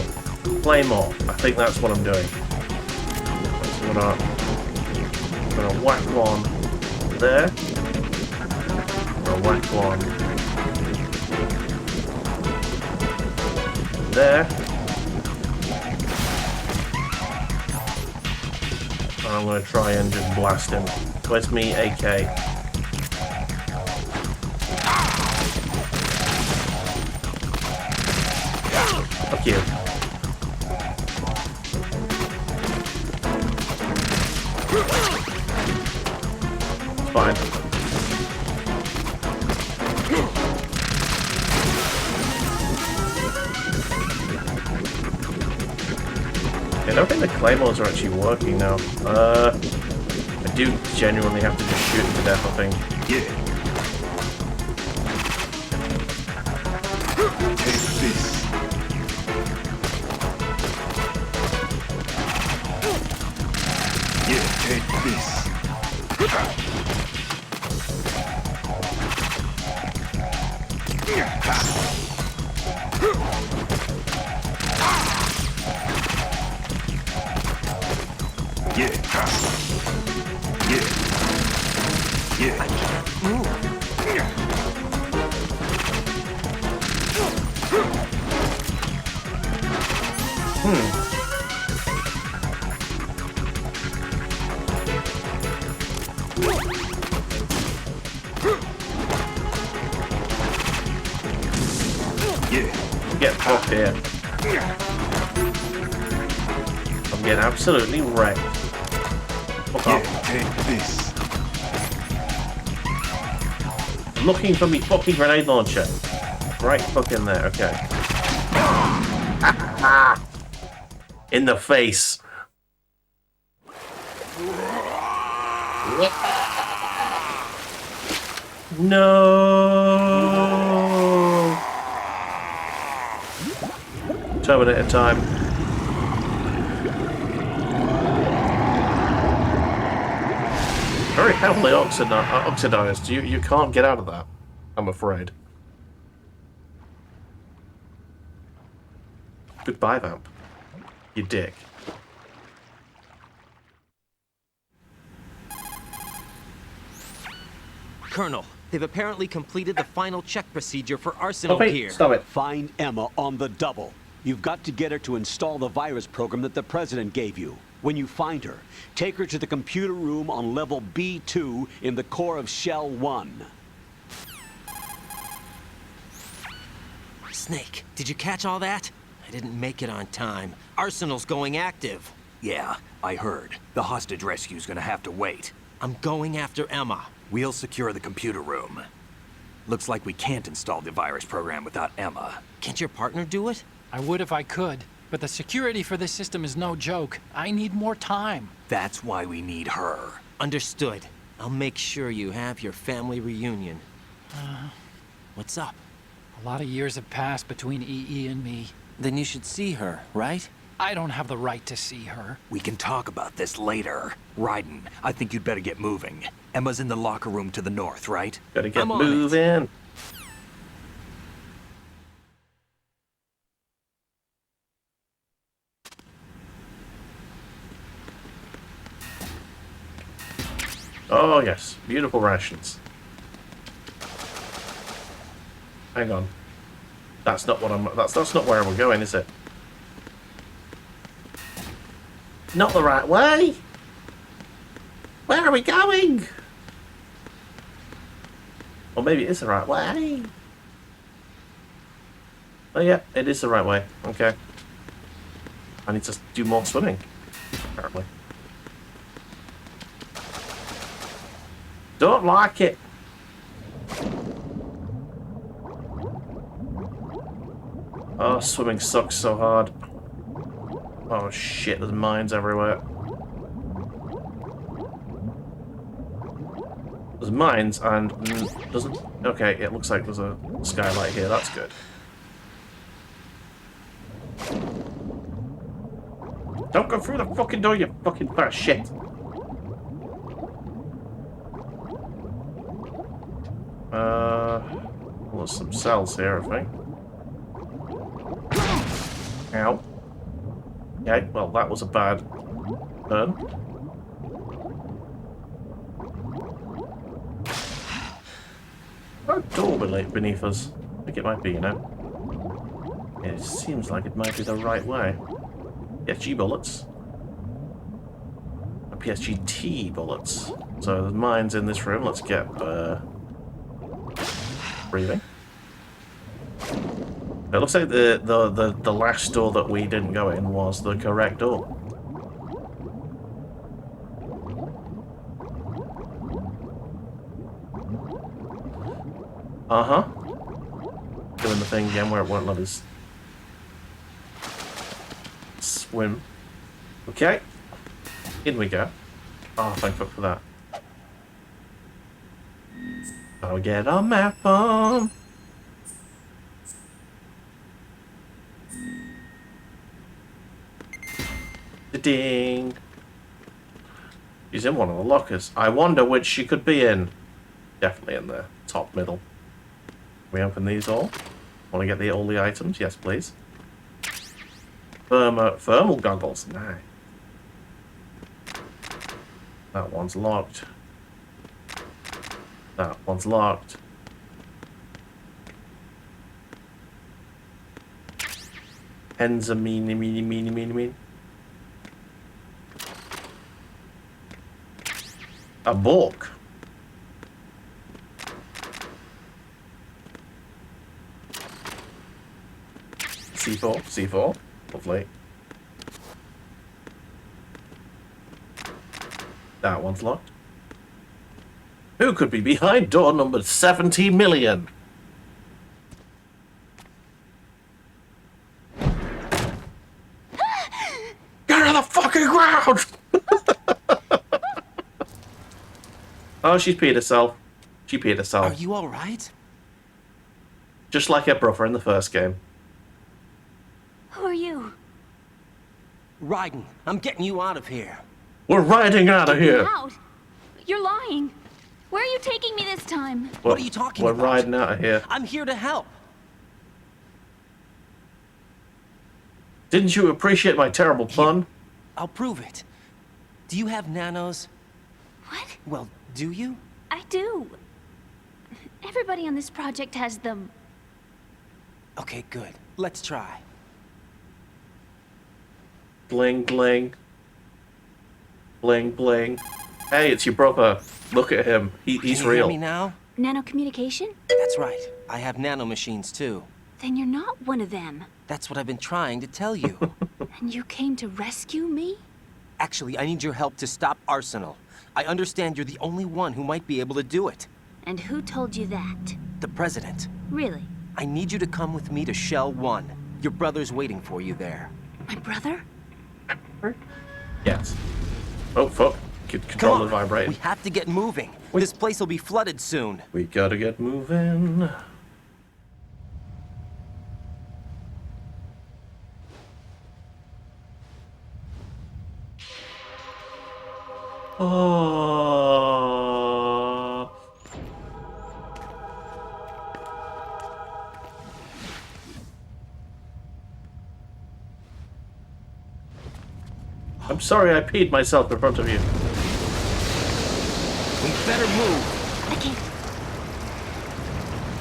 play more. I think that's what I'm doing. So I'm gonna whack one there. I'm gonna whack one there. And I'm gonna try and just blast him. Where's me, AK? Fuck you. It's fine. I don't think the claymores are actually working now. I do genuinely have to just shoot him to death, I think. Yeah. Take this. Yeah, take this. Yeah. Yeah. Yeah. fuck here. I'm getting absolutely wrecked. Fuck off. Take this. Looking for me fucking grenade launcher. Right fucking there, okay. In the face. No. Terminator time. Very heavily oxidized. You can't get out of that, I'm afraid. Goodbye, Vamp. You dick. Colonel, they've apparently completed the final check procedure for arsenal gear. Stop it. Find Emma on the double. You've got to get her to install the virus program that the President gave you. When you find her, take her to the computer room on level B2 in the core of Shell 1. Snake, did you catch all that? I didn't make it on time. Arsenal's going active. Yeah, I heard. The hostage rescue's gonna have to wait. I'm going after Emma. We'll secure the computer room. Looks like we can't install the virus program without Emma. Can't your partner do it? I would if I could, but the security for this system is no joke. I need more time. That's why we need her. Understood. I'll make sure you have your family reunion. What's up? A lot of years have passed between EE and me. Then you should see her, right? I don't have the right to see her. We can talk about this later. Raiden, I think you'd better get moving. Emma's in the locker room to the north, right? Gotta get I'm on it. moving. Oh yes, beautiful rations. Hang on. That's not what I'm. That's not where we're going, is it? Not the right way. Where are we going? Or maybe it is the right way. Oh yeah, it is the right way. Okay. I need to do more swimming, apparently. Don't like it. Oh, swimming sucks so hard. Oh shit, there's mines everywhere. There's mines and doesn't. Okay, it looks like there's a skylight here. That's good. Don't go through the fucking door, you fucking fat shit. Well, there's some cells here, I think. Ow. Okay, well, that was a bad burn. A door beneath us. I think it might be, you know. It seems like it might be the right way. PSG bullets. And PSG-T bullets. So there's mines in this room. Let's get breathing. It looks like the last door that we didn't go in was the correct door. Uh-huh. Doing the thing again where it won't let us swim. Okay. In we go. Oh, thank fuck for that. I'll get our map on. Ding. She's in one of the lockers. I wonder which she could be in. Definitely in the top middle. We open these all. Want to get all the items? Yes, please. Thermal goggles. Nice. That one's locked. That one's locked. Hens are mean. A book. C4. C4. Lovely. That one's locked. Who could be behind door number 70 million? Get on the fucking ground! Oh, she's peed herself. She peed herself. Are you alright? Just like her brother in the first game. Who are you? Raiden, I'm getting you out of here. We're riding out of here! Out? You're lying. Where are you taking me this time? What are you talking We're about? We're riding out of here. I'm here to help. Didn't you appreciate my terrible pun? I'll prove it. Do you have nanos? What? Well, do you? I do. Everybody on this project has them. Okay, good. Let's try. Bling, bling. Bling, bling. Hey, it's your brother. Look at him. He's Can you real. hear me now? Nanocommunication? That's right. I have nanomachines too. Then you're not one of them. That's what I've been trying to tell you. And you came to rescue me? Actually, I need your help to stop Arsenal. I understand you're the only one who might be able to do it. And who told you that? The President. Really? I need you to come with me to Shell 1. Your brother's waiting for you there. My brother? Yes. Oh, fuck. Control the We vibrating. have to get moving. This place will be flooded soon. We gotta get moving. Oh. I'm sorry I peed myself in front of you. We better move.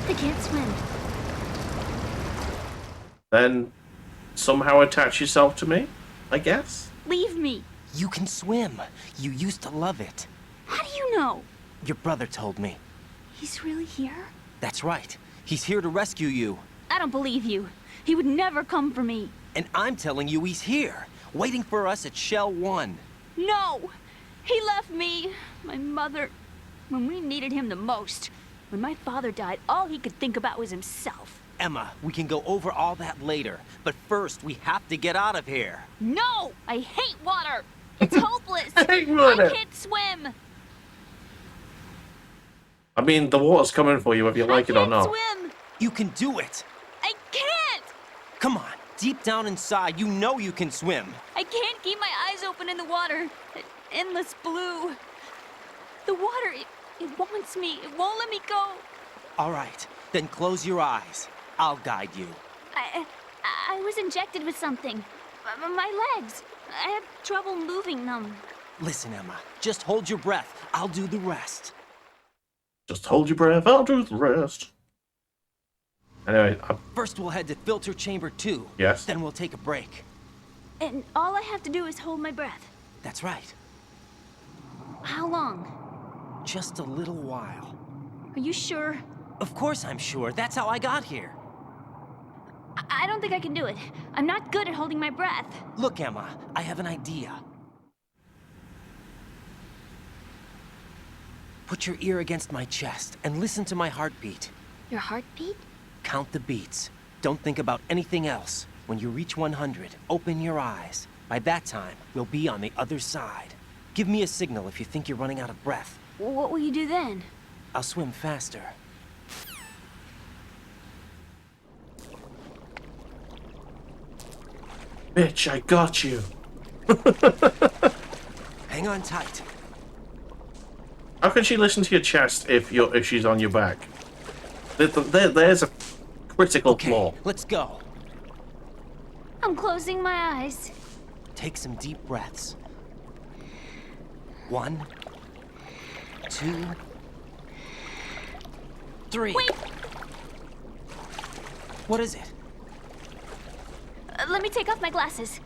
I can't swim. Then somehow attach yourself to me, I guess? Leave me. You can swim. You used to love it. How do you know? Your brother told me. He's really here? That's right. He's here to rescue you. I don't believe you. He would never come for me. And I'm telling you he's here, waiting for us at Shell 1. No! He left me, my mother, when we needed him the most. When my father died, all he could think about was himself. Emma, we can go over all that later, but first we have to get out of here. No! I hate water! It's hopeless! I hate water. I can't swim! I mean, the water's coming for you whether you like it or not. I can't swim! You can do it. I can't! Come on, deep down inside, you know you can swim. I can't keep my eyes open in the water. That endless blue. The water, it wants me. It won't let me go. All right, then close your eyes. I'll guide you. I was injected with something. My legs. I have trouble moving them. Listen, Emma, just hold your breath. I'll do the rest. Just hold your breath, I'll do the rest. Anyway, First we'll head to filter chamber 2. Yes. Then we'll take a break. And all I have to do is hold my breath. That's right. How long? Just a little while. Are you sure? Of course I'm sure. That's how I got here. I don't think I can do it. I'm not good at holding my breath. Look, Emma, I have an idea. Put your ear against my chest and listen to my heartbeat. Your heartbeat? Count the beats. Don't think about anything else. When you reach 100, open your eyes. By that time, we'll be on the other side. Give me a signal if you think you're running out of breath. What will you do then? I'll swim faster. bitch, I got you. Hang on tight. How can she listen to your chest if she's on your back? There's a critical flaw. Let's go. I'm closing my eyes. Take some deep breaths. 1, 2, 3. Wait! What is it? Let me take off my glasses.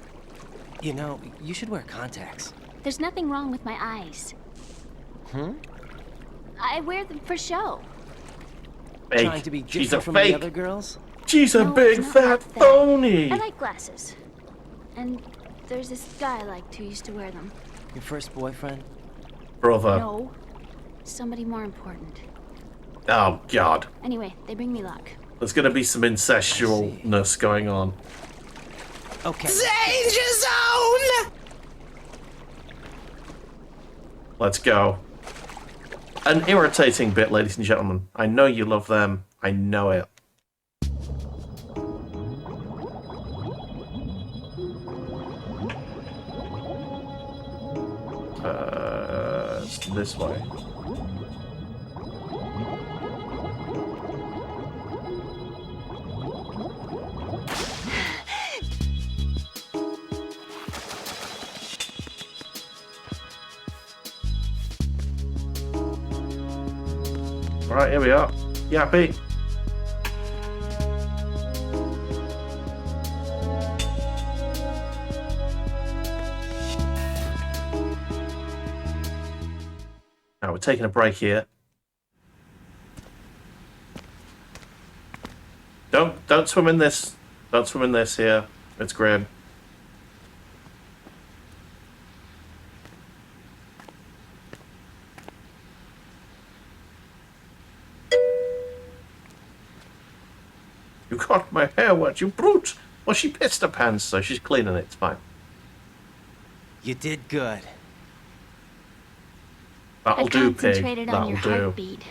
You know, you should wear contacts. There's nothing wrong with my eyes. Hmm? I wear them for show. Fake. Trying to be She's different a from fake. the other girls? She's a No, big not fat like that. phony. I like glasses. And there's this guy I liked who used to wear them. Your first boyfriend? Brother. No. Somebody more important. Oh, God. Anyway, they bring me luck. There's going to be some incestualness going on. Okay. Danger zone! Let's go. An irritating bit, ladies and gentlemen. I know you love them. I know it. It's this way. Right, here we are. Yappy. Now we're taking a break here. Don't swim in this. Don't swim in this here. It's grim. You got my hair wet, you brute! Well, she pissed her pants, so she's cleaning it. It's fine. You did good. That'll I do, pig. concentrated on your That'll do. heartbeat.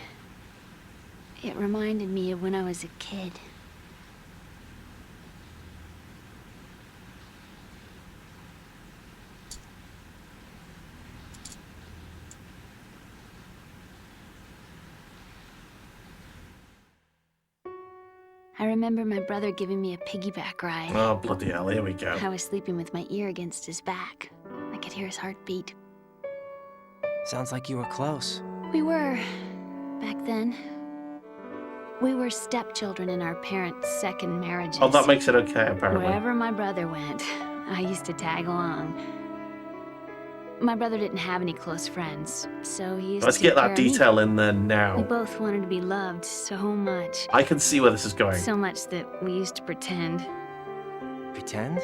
It reminded me of when I was a kid. I remember my brother giving me a piggyback ride. Oh, bloody hell, here we go. I was sleeping with my ear against his back. I could hear his heartbeat. Sounds like you were close. We were, back then. We were stepchildren in our parents' second marriages. Oh, that makes it okay, apparently. Wherever my brother went, I used to tag along. My brother didn't have any close friends, so he used Let's to get take care that of me. detail in there We now. both wanted to be loved so much. I can see where this is going. So much that we used to pretend. Pretend?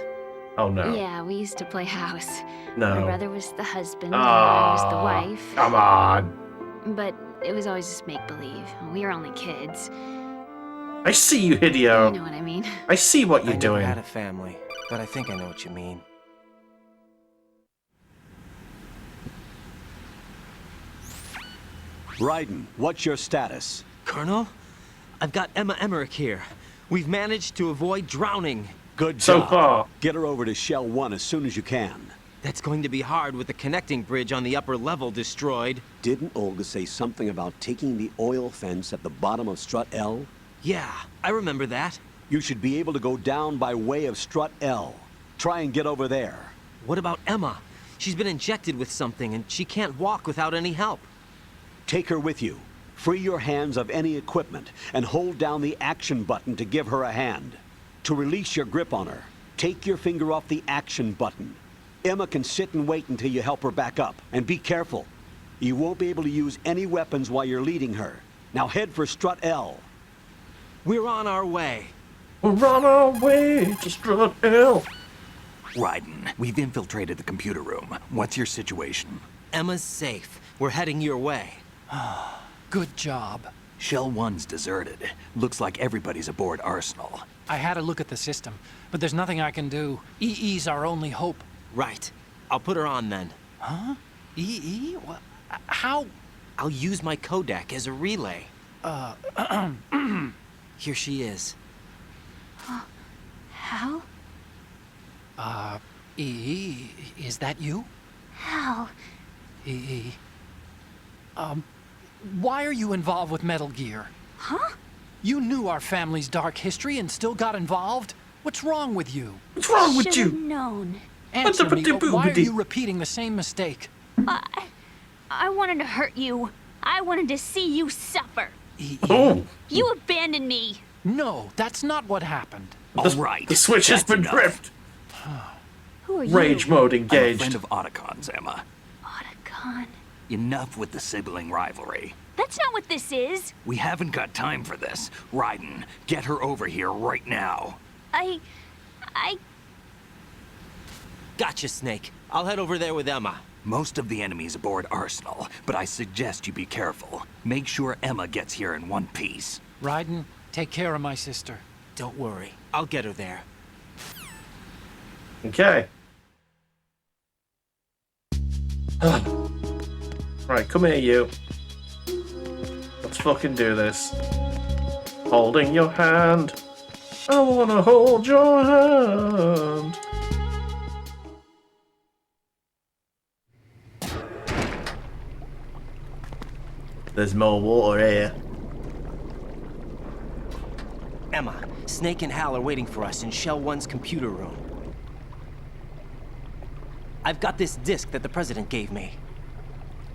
Oh, no. Yeah, we used to play house. No. My brother was the husband, and I was the wife. Come on. But it was always just make-believe. We were only kids. I see you, Hideo. You know what I mean? I see what you're I doing. never had a family, but I think I know what you mean. Raiden, what's your status? Colonel, I've got Emma Emmerich here. We've managed to avoid drowning. Good So job. far. Get her over to Shell 1 as soon as you can. That's going to be hard with the connecting bridge on the upper level destroyed. Didn't Olga say something about taking the oil fence at the bottom of Strut L? Yeah, I remember that. You should be able to go down by way of Strut L. Try and get over there. What about Emma? She's been injected with something and she can't walk without any help. Take her with you. Free your hands of any equipment and hold down the action button to give her a hand. To release your grip on her, take your finger off the action button. Emma can sit and wait until you help her back up. And be careful. You won't be able to use any weapons while you're leading her. Now head for Strut L. We're on our way. We're on our way to Strut L. Raiden, we've infiltrated the computer room. What's your situation? Emma's safe. We're heading your way. Good job. Shell 1's deserted. Looks like everybody's aboard Arsenal. I had a look at the system, but there's nothing I can do. EE's our only hope. Right. I'll put her on then. Huh? EE? What? How? I'll use my Kodak as a relay. Here she is. Hal? EE, is that you? Hal? EE. Why are you involved with Metal Gear? Huh? You knew our family's dark history and still got involved? What's wrong with you? What's wrong with Should've you? known. Answer me, why are you repeating the same mistake? I wanted to hurt you. I wanted to see you suffer. EE. Oh, You abandoned me. No, that's not what happened. All right. the switch has that's been enough. gripped. Who are you? Rage mode I'm a engaged. friend of Otacon's, Emma. Otacon. Enough with the sibling rivalry. Then That's not what this is. We haven't got time for this. Raiden, get her over here right now. I... Gotcha, Snake. I'll head over there with Emma. Most of the enemy's aboard Arsenal, but I suggest you be careful. Make sure Emma gets here in one piece. Raiden, take care of my sister. Don't worry. I'll get her there. Okay. Right, come here, you. Let's fucking do this. Holding your hand. I wanna hold your hand. There's more water here. Emma, Snake and Hal are waiting for us in Shell 1's computer room. I've got this disk that the President gave me.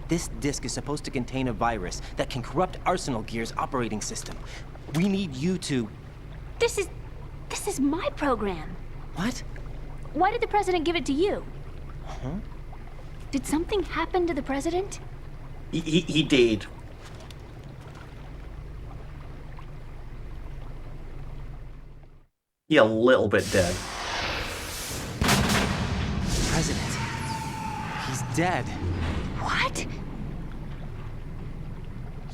This disk is supposed to contain a virus that can corrupt Arsenal Gear's operating system. We need you to... This is my program. What? Why did the President give it to you? Huh? Did something happen to the President? He did. He a little bit dead. President. He's dead. What?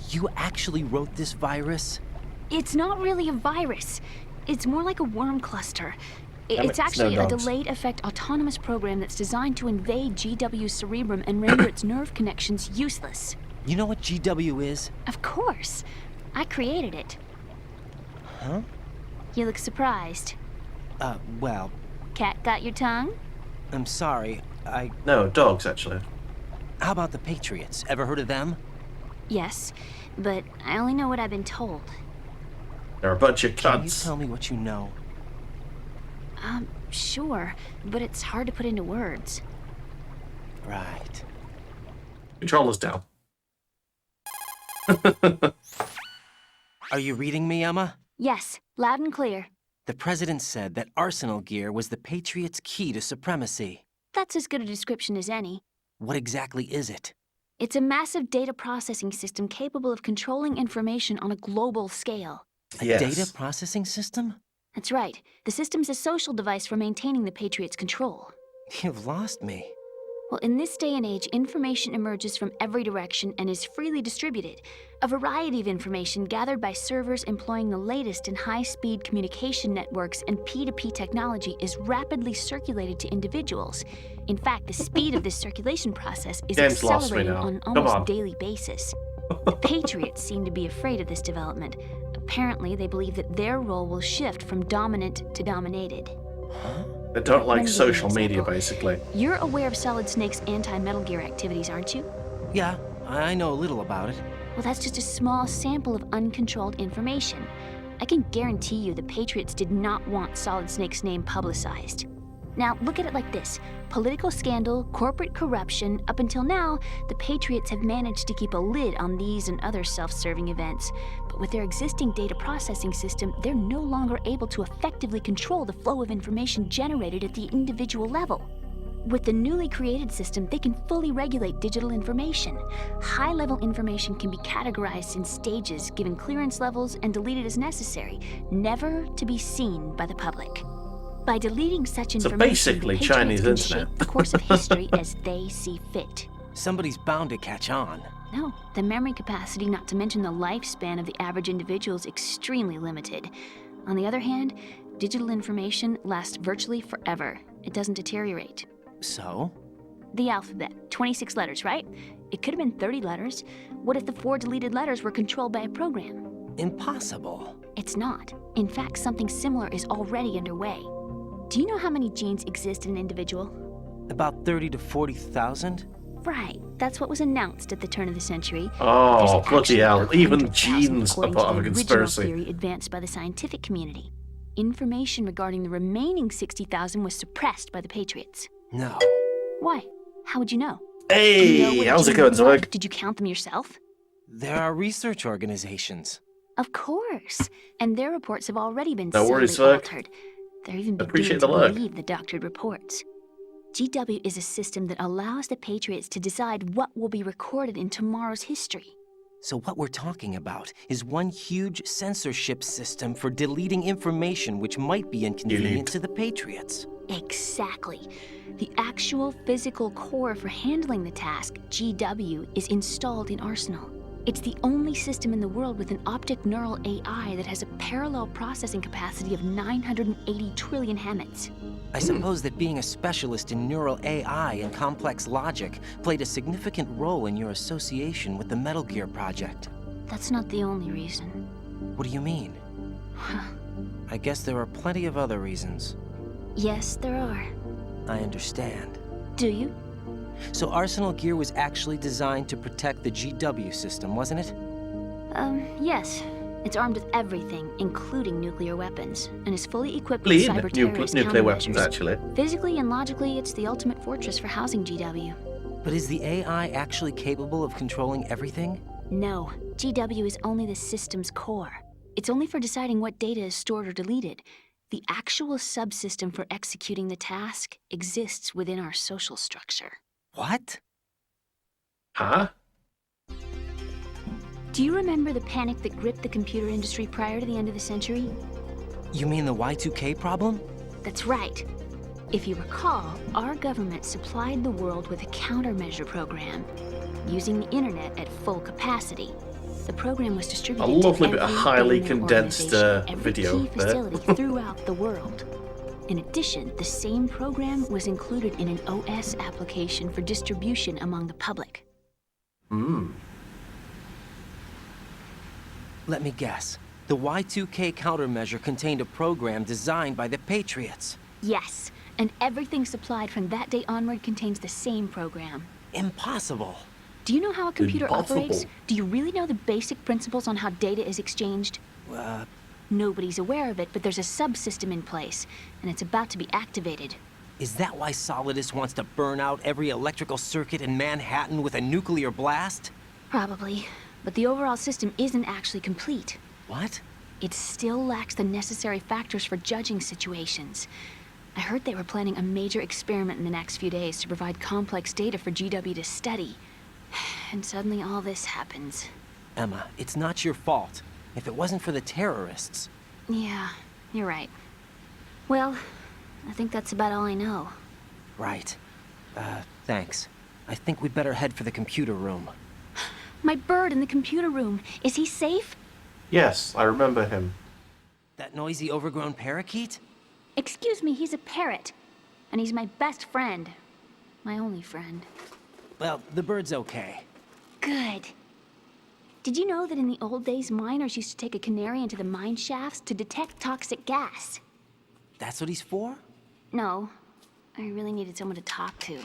You actually wrote this virus? It's not really a virus. It's more like a worm cluster. It's makes actually no a dogs. delayed effect autonomous program that's designed to invade GW's cerebrum and render its nerve connections useless. You know what GW is? Of course. I created it. Huh? You look surprised. Well, Cat got your tongue? I'm sorry. No, dogs, actually. How about the Patriots? Ever heard of them? Yes, but I only know what I've been told. They're a bunch of Can you cunts. tell me what you know? Sure, but it's hard to put into words. Right. Controller's down. Are you reading me, Emma? Yes, loud and clear. The President said that Arsenal Gear was the Patriots' key to supremacy. That's as good a description as any. What exactly is it? It's a massive data processing system capable of controlling information on a global scale. A Yes. data processing system? That's right. The system's a social device for maintaining the Patriots' control. You've lost me. Well, in this day and age, information emerges from every direction and is freely distributed. A variety of information gathered by servers employing the latest in high-speed communication networks and P2P technology is rapidly circulated to individuals. In fact, the speed of this circulation process is James lost me accelerating now. on an Come almost on. daily basis. The Patriots seem to be afraid of this development. Apparently, they believe that their role will shift from dominant to dominated. They don't Let like me give you social an media, example. basically. You're aware of Solid Snake's anti-Metal Gear activities, aren't you? Yeah, I know a little about it. Well, that's just a small sample of uncontrolled information. I can guarantee you the Patriots did not want Solid Snake's name publicized. Now, look at it like this. Political scandal, corporate corruption, up until now, the Patriots have managed to keep a lid on these and other self-serving events. But with their existing data processing system, they're no longer able to effectively control the flow of information generated at the individual level. With the newly created system, they can fully regulate digital information. High-level information can be categorized in stages, given clearance levels, and deleted as necessary, never to be seen by the public. By deleting such So information, basically the Patriots Chinese can internet. shape the course of history as they see fit. Somebody's bound to catch on. No, the memory capacity, not to mention the lifespan of the average individual, is extremely limited. On the other hand, digital information lasts virtually forever. It doesn't deteriorate. So? The alphabet, 26 letters, right? It could have been 30 letters. What if the 4 deleted letters were controlled by a program? Impossible. It's not. In fact, something similar is already underway. Do you know how many genes exist in an individual? About 30 to 40,000? Right. That's what was announced at the turn of the century. Oh, There's bloody actually hell. Even 100,000 genes are according part to of a the original conspiracy. theory advanced by the scientific community. Information regarding the remaining 60,000 was suppressed by the Patriots. No. Why? How would you know? Hey, Do you know what a how's it gene going, looks like? Zwerg? Did you count them yourself? There are research organizations. Of course. And their reports have already been No worries, subtly Zwerg. altered. They're even Appreciate beginning the to look. believe the doctored reports. GW is a system that allows the Patriots to decide what will be recorded in tomorrow's history. So what we're talking about is one huge censorship system for deleting information which might be inconvenient to the Patriots. Exactly. The actual physical core for handling the task, GW, is installed in Arsenal. It's the only system in the world with an optic neural AI that has a parallel processing capacity of 980 trillion Hammets. I suppose that being a specialist in neural AI and complex logic played a significant role in your association with the Metal Gear project. That's not the only reason. What do you mean? I guess there are plenty of other reasons. Yes, there are. I understand. Do you? So Arsenal Gear was actually designed to protect the GW system, wasn't it? Yes. It's armed with everything, including nuclear weapons, and is fully equipped with cyber-terrorist nuclear weapons, countermeasures. actually. Physically and logically, it's the ultimate fortress for housing GW. But is the AI actually capable of controlling everything? No, GW is only the system's core. It's only for deciding what data is stored or deleted. The actual subsystem for executing the task exists within our social structure. What? Huh? Do you remember the panic that gripped the computer industry prior to the end of the century? You mean the Y2K problem? That's right. If you recall, our government supplied the world with a countermeasure program using the internet at full capacity. The program was distributed A lovely to bit of every highly government condensed organization, every video key there. facility throughout the world. In addition, the same program was included in an OS application for distribution among the public. Let me guess. The Y2K countermeasure contained a program designed by the Patriots. Yes, and everything supplied from that day onward contains the same program. Impossible. Do you know how a computer Impossible. operates? Do you really know the basic principles on how data is exchanged? Nobody's aware of it, but there's a subsystem in place, and it's about to be activated. Is that why Solidus wants to burn out every electrical circuit in Manhattan with a nuclear blast? Probably, but the overall system isn't actually complete. What? It still lacks the necessary factors for judging situations. I heard they were planning a major experiment in the next few days to provide complex data for GW to study. And suddenly all this happens. Emma, it's not your fault. If it wasn't for the terrorists... Yeah, you're right. Well, I think that's about all I know. Right. Thanks. I think we'd better head for the computer room. My bird in the computer room. Is he safe? Yes, I remember him. That noisy, overgrown parakeet? Excuse me, he's a parrot. And he's my best friend. My only friend. Well, the bird's okay. Good. Did you know that in the old days, miners used to take a canary into the mine shafts to detect toxic gas? That's what he's for? No. I really needed someone to talk to.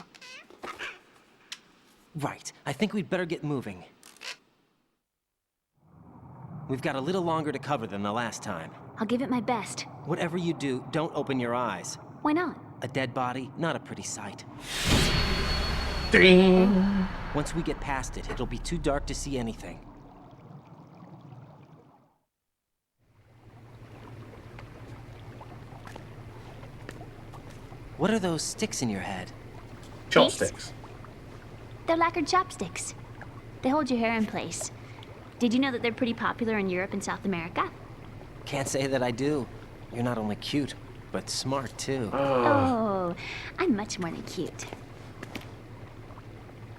Right. I think we'd better get moving. We've got a little longer to cover than the last time. I'll give it my best. Whatever you do, don't open your eyes. Why not? A dead body, not a pretty sight. Ding! Once we get past it, it'll be too dark to see anything. What are those sticks in your head? Chopsticks. They're lacquered chopsticks. They hold your hair in place. Did you know that they're pretty popular in Europe and South America? Can't say that I do. You're not only cute, but smart too. Oh, I'm much more than cute.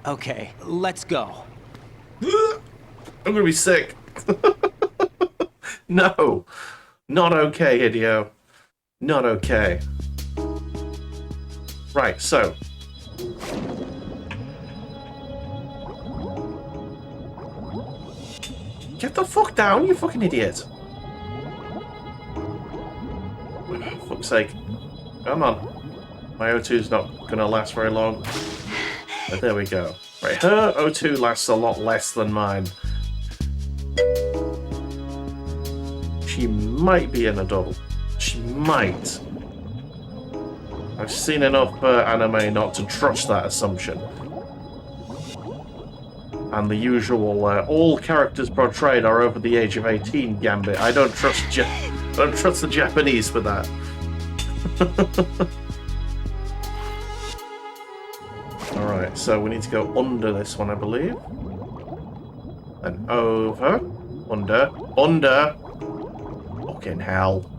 Okay, let's go. I'm gonna be sick. No. Not okay, Hideo. Not okay. Right, so. Get the fuck down, you fucking idiot. For fuck's sake. Come on. My O2's not gonna last very long. But there we go. Right, her O2 lasts a lot less than mine. She might be in a double. She might. I've seen enough anime not to trust that assumption. And the usual, all characters portrayed are over the age of 18 gambit. I don't trust the Japanese for that. Alright, so we need to go under this one, I believe. Then over. Under. Under! Fucking hell.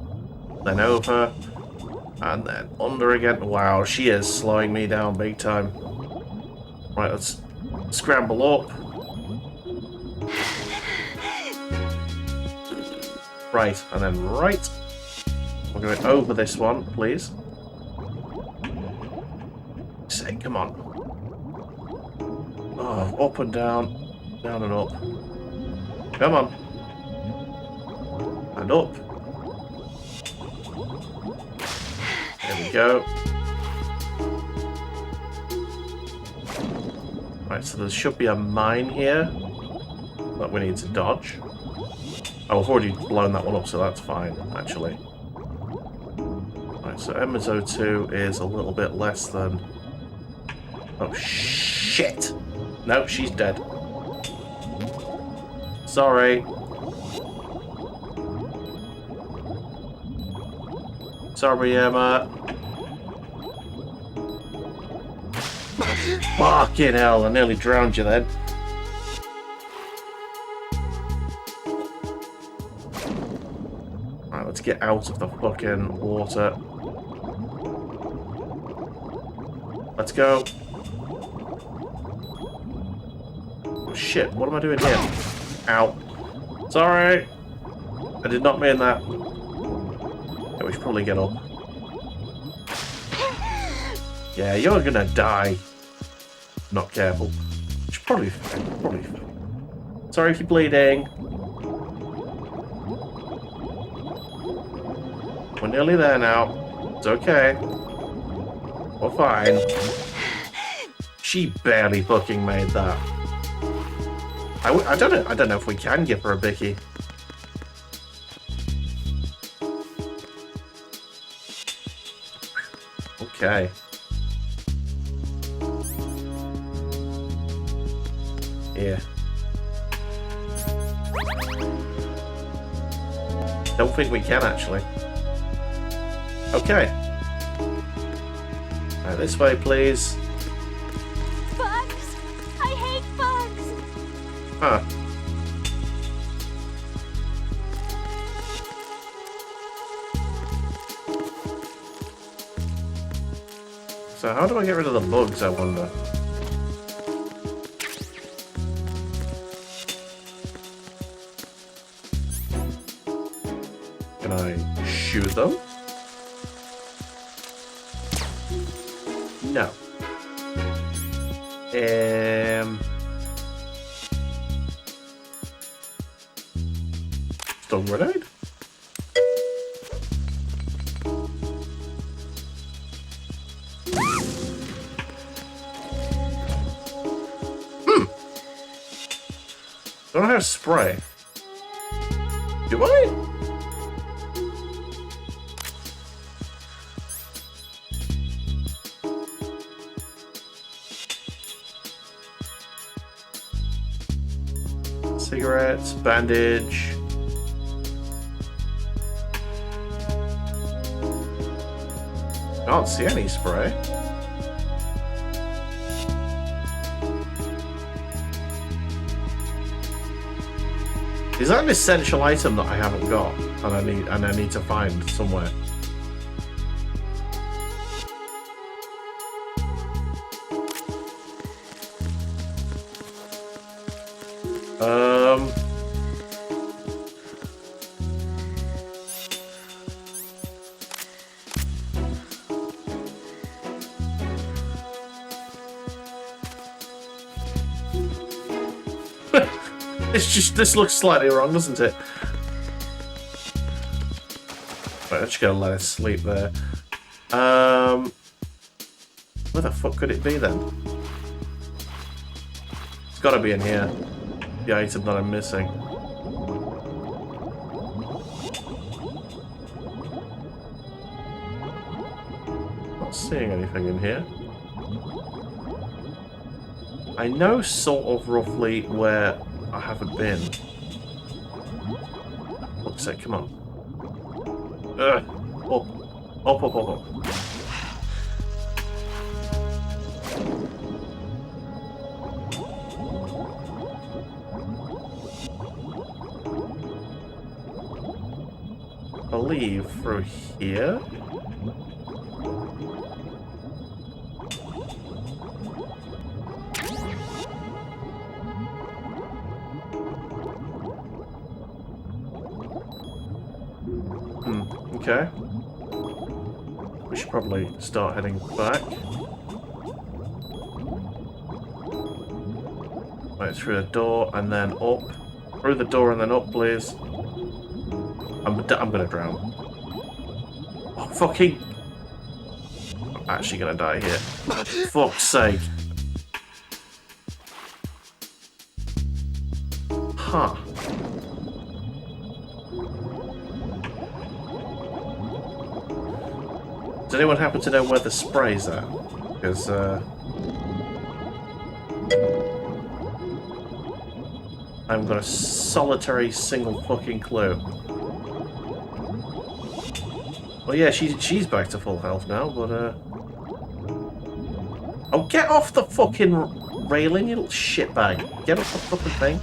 Then over. And then under again. Wow, she is slowing me down big time. Right, let's scramble up. Right, and then right. We're going over this one, please. Say, come on. Oh, up and down. Down and up. Come on. And up. There we go. Right, so there should be a mine here that we need to dodge. Oh, I've already blown that one up, so that's fine, actually. Right, so Emma's O2 is a little bit less than... Oh, shit! No, she's dead. Sorry. Sorry, Emma. Fucking hell, I nearly drowned you then. Right, let's get out of the fucking water. Let's go. Oh, shit, what am I doing here? Ow. Sorry. I did not mean that. Yeah, we should probably get up. Yeah, you're gonna die. Not careful. Should probably. Sorry if you're bleeding. We're nearly there now. It's okay. We're fine. She barely fucking made that. I don't know if we can give her a bicky. Okay. Yeah. Don't think we can actually. Okay. Right, this way, please. Bugs! I hate bugs! Huh. So how do I get rid of the bugs, I wonder? Can I shoot them? No. Stun grenade? Don't have spray. Do I? Cigarettes, bandage. Can't see any spray. Is that an essential item that I haven't got and I need to find somewhere? This looks slightly wrong, doesn't it? Right, I'm just gonna let it sleep there. Where the fuck could it be then? It's gotta be in here. The item that I'm missing. Not seeing anything in here. I know sort of roughly where I haven't been. Looks like, come on. Up. believe, through here. Okay. We should probably start heading back. Right, through the door and then up. Through the door and then up, please. I'm gonna drown. Oh, fucking... I'm actually gonna die here. Fuck's sake. Huh. Does anyone happen to know where the spray's at? Because, I haven't got a solitary single fucking clue. Well, yeah, she's back to full health now, but, oh, get off the fucking railing, you little shitbag. Get off the fucking thing.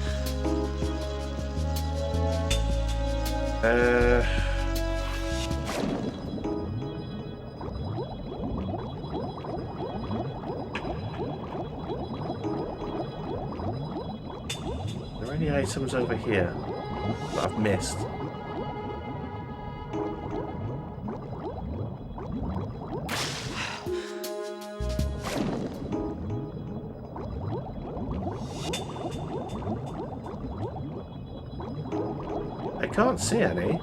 Are there any items over here that I've missed? I can't see any.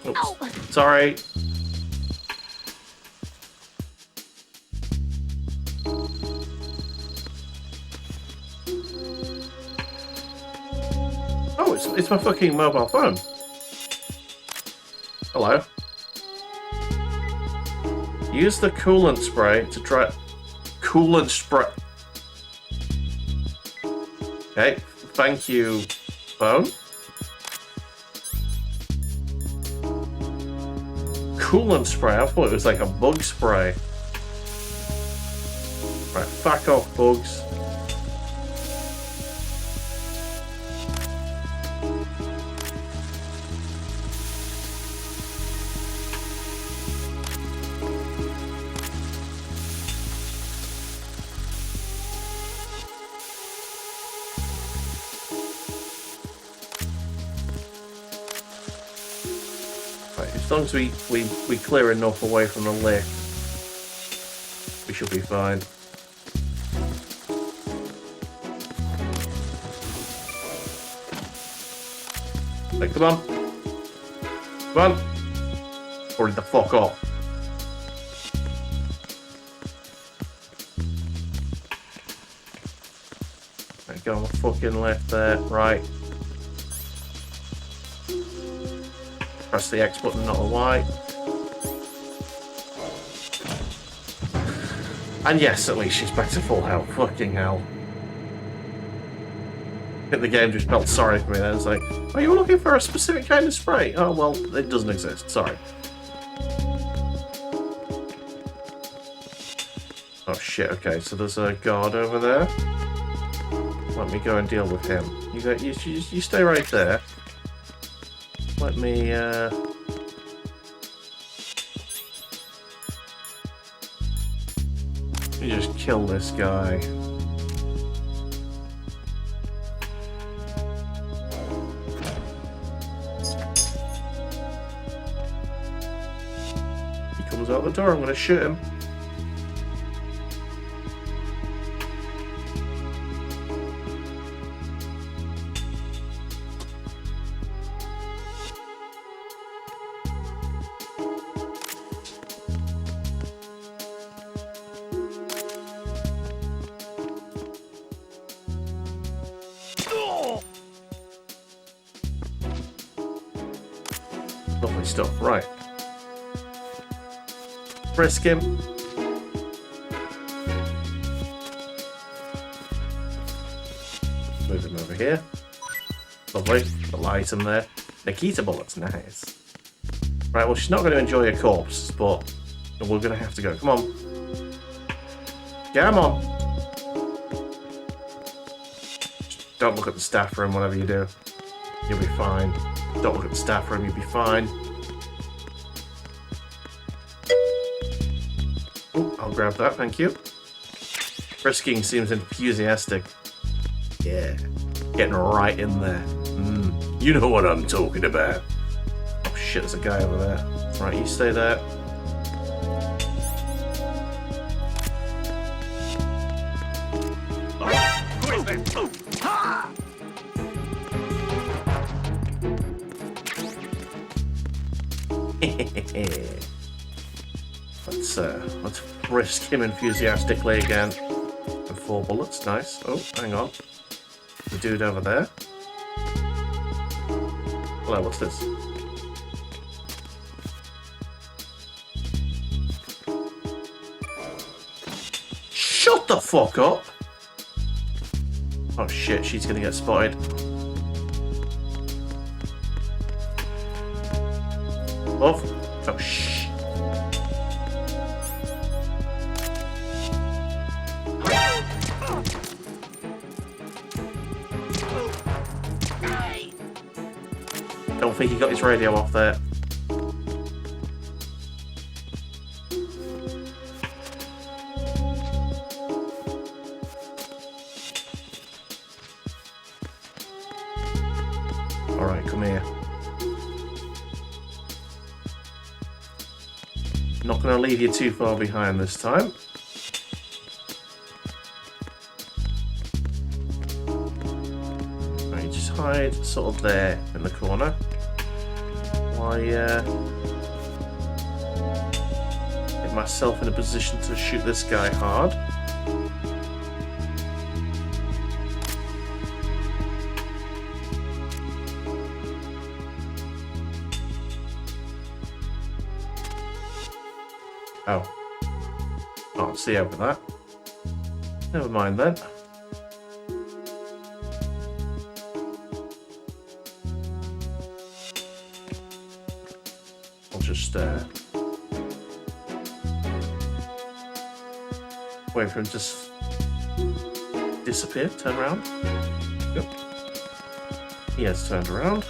Oops. Sorry. Oh, it's my fucking mobile phone. Hello. Use the coolant spray to dry... Coolant spray. Okay, thank you, phone. Coolant spray? I thought it was like a bug spray. Right, fuck off, bugs. As long as we clear enough away from the lift, we should be fine. Like, come on. Come on. Hurry the fuck up. Right, go on the fucking left there. Right. Press the X button, not the Y. And yes, at least she's back to full health. Fucking hell. I think the game just felt sorry for me then. It's like, are you looking for a specific kind of spray? Oh, well, it doesn't exist. Sorry. Oh, shit. Okay, so there's a guard over there. Let me go and deal with him. You stay right there. Let me, you just kill this guy. He comes out the door, I'm gonna shoot him. Lovely stuff, right. Frisk him. Move him over here. Lovely. Little item there. Nikita bullets, nice. Right, well, she's not going to enjoy a corpse, but we're going to have to go. Come on. Come on. Just don't look at the staff room, whatever you do. You'll be fine. Don't look at the staff room, you'll be fine. Oh, I'll grab that, thank you. Frisking seems enthusiastic. Yeah, getting right in there. You know what I'm talking about. Oh shit, there's a guy over there. Right, you stay there. Let's frisk him enthusiastically again. And 4 bullets, nice. Oh, hang on. The dude over there. Hello, what's this? Shut the fuck up! Oh shit, she's gonna get spotted. Oh, oh shh. Don't think he got his radio off there. Alright, come here. Not going to leave you too far behind this time. Right, just hide sort of there in the corner. Get myself in a position to shoot this guy hard. Oh. Can't see over that. Never mind then. I'll just wait for him to just disappear, turn around. Yep. He has turned around.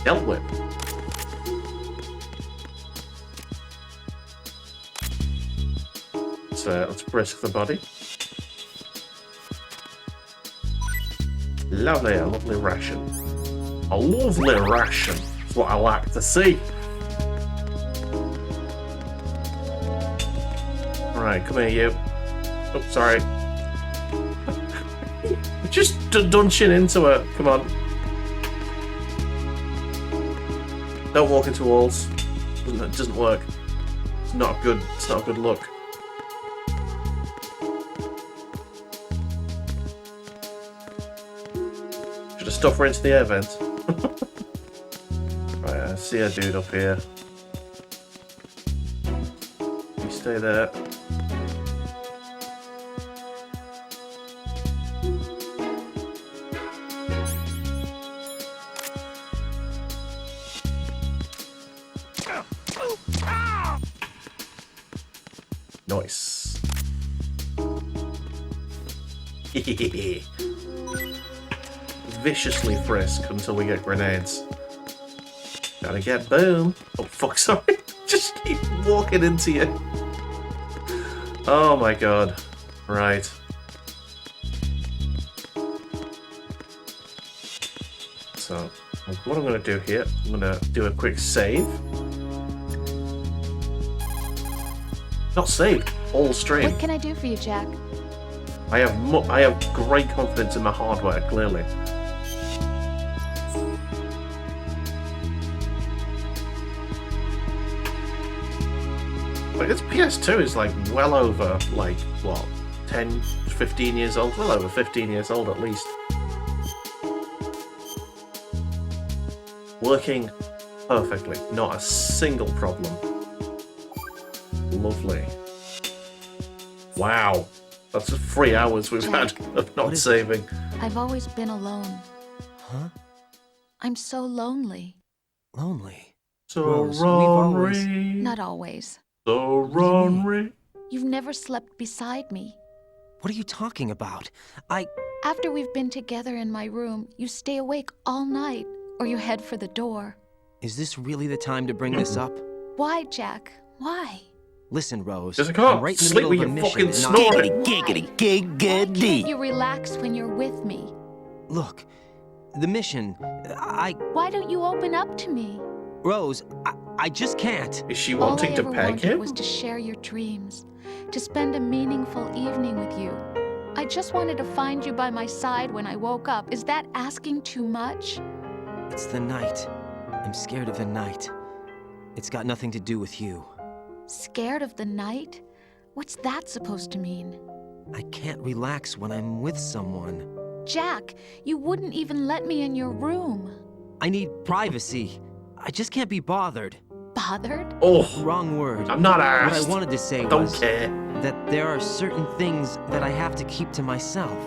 Dealt with. So let's brisk the body. Lovely, a lovely ration. A lovely ration is what I like to see. Right, come here, you. Oh, sorry. Just dunching into it. Come on. Don't walk into walls. It doesn't work. It's not a good look. Should have stuffed her into the air vent. Right, I see a dude up here. You stay there. Nice. Viciously frisk until we get grenades. Gotta get boom. Oh fuck, sorry. Just keep walking into you. Oh my god. Right. So, what I'm gonna do here, I'm gonna do a quick save. Not saved, all stream. What can I do for you, Jack? I have great confidence in my hardware, clearly. Like, this PS2 is like well over, like, what, 10, 15 years old? Well over 15 years old at least. Working perfectly, not a single problem. lovely. Wow. That's 3 hours we've had of not saving. I've always been alone. Huh? I'm so lonely. Lonely? So Rose, we've always... Not always. So What do you mean? Ronry. You've never slept beside me. What are you talking about? After we've been together in my room, you stay awake all night, or you head for the door. Is this really the time to bring this up? Why, Jack? Why? Listen, Rose. Because I can't I'm right in the sleep middle with of a you mission fucking and snoring. Why can't you relax when you're with me? Look, the mission, Why don't you open up to me? Rose, I just can't. Is she wanting to All I peg ever wanted him? was to share your dreams, to spend a meaningful evening with you. I just wanted to find you by my side when I woke up. Is that asking too much? It's the night. I'm scared of the night. It's got nothing to do with you. Scared of the night? What's that supposed to mean? I can't relax when I'm with someone. Jack, you wouldn't even let me in your room. I need privacy. I just can't be bothered. Bothered? Oh, Wrong word. I'm not What I asked. wanted to say Don't was care. that there are certain things that I have to keep to myself.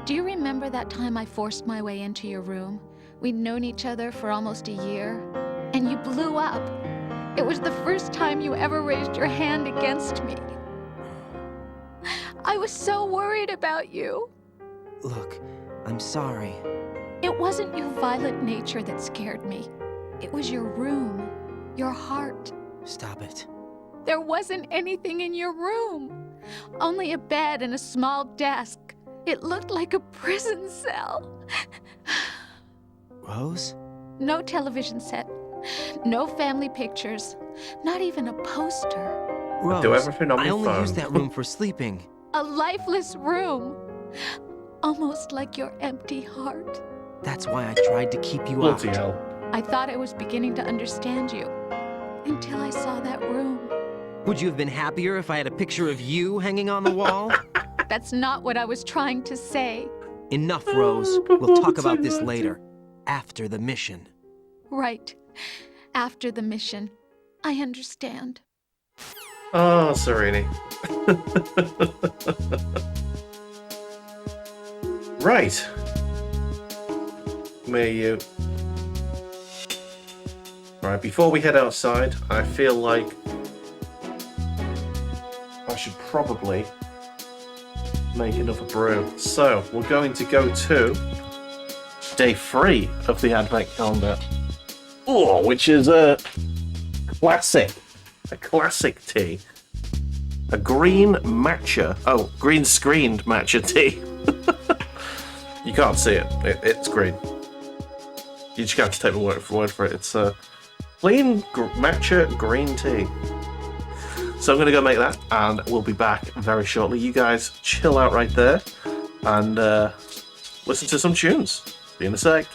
Do you remember that time I forced my way into your room? We'd known each other for almost a year, and you blew up. It was the first time you ever raised your hand against me. I was so worried about you. Look, I'm sorry. It wasn't your violent nature that scared me. It was your room, your heart. Stop it. There wasn't anything in your room. Only a bed and a small desk. It looked like a prison cell. Rose? No television set. No family pictures. Not even a poster. Rose, do everything on my I only phone. use that room for sleeping. A lifeless room. Almost like your empty heart. That's why I tried to keep you out. Bloody hell. I thought I was beginning to understand you. Until I saw that room. Would you have been happier if I had a picture of you hanging on the wall? That's not what I was trying to say. Enough, Rose. We'll talk about this later. After the mission. Right. After the mission. I understand. Oh, Sereni. Right. May you. Right, before we head outside, I feel like I should probably make another brew. So, we're going to go to day 3 of the Advent calendar. Oh, which is a classic tea. A green matcha. Oh, green screened matcha tea. You can't see it. It's green. You just have to take my word for it. It's a plain matcha green tea. So I'm going to go make that, and we'll be back very shortly. You guys chill out right there and listen to some tunes. See you in a sec.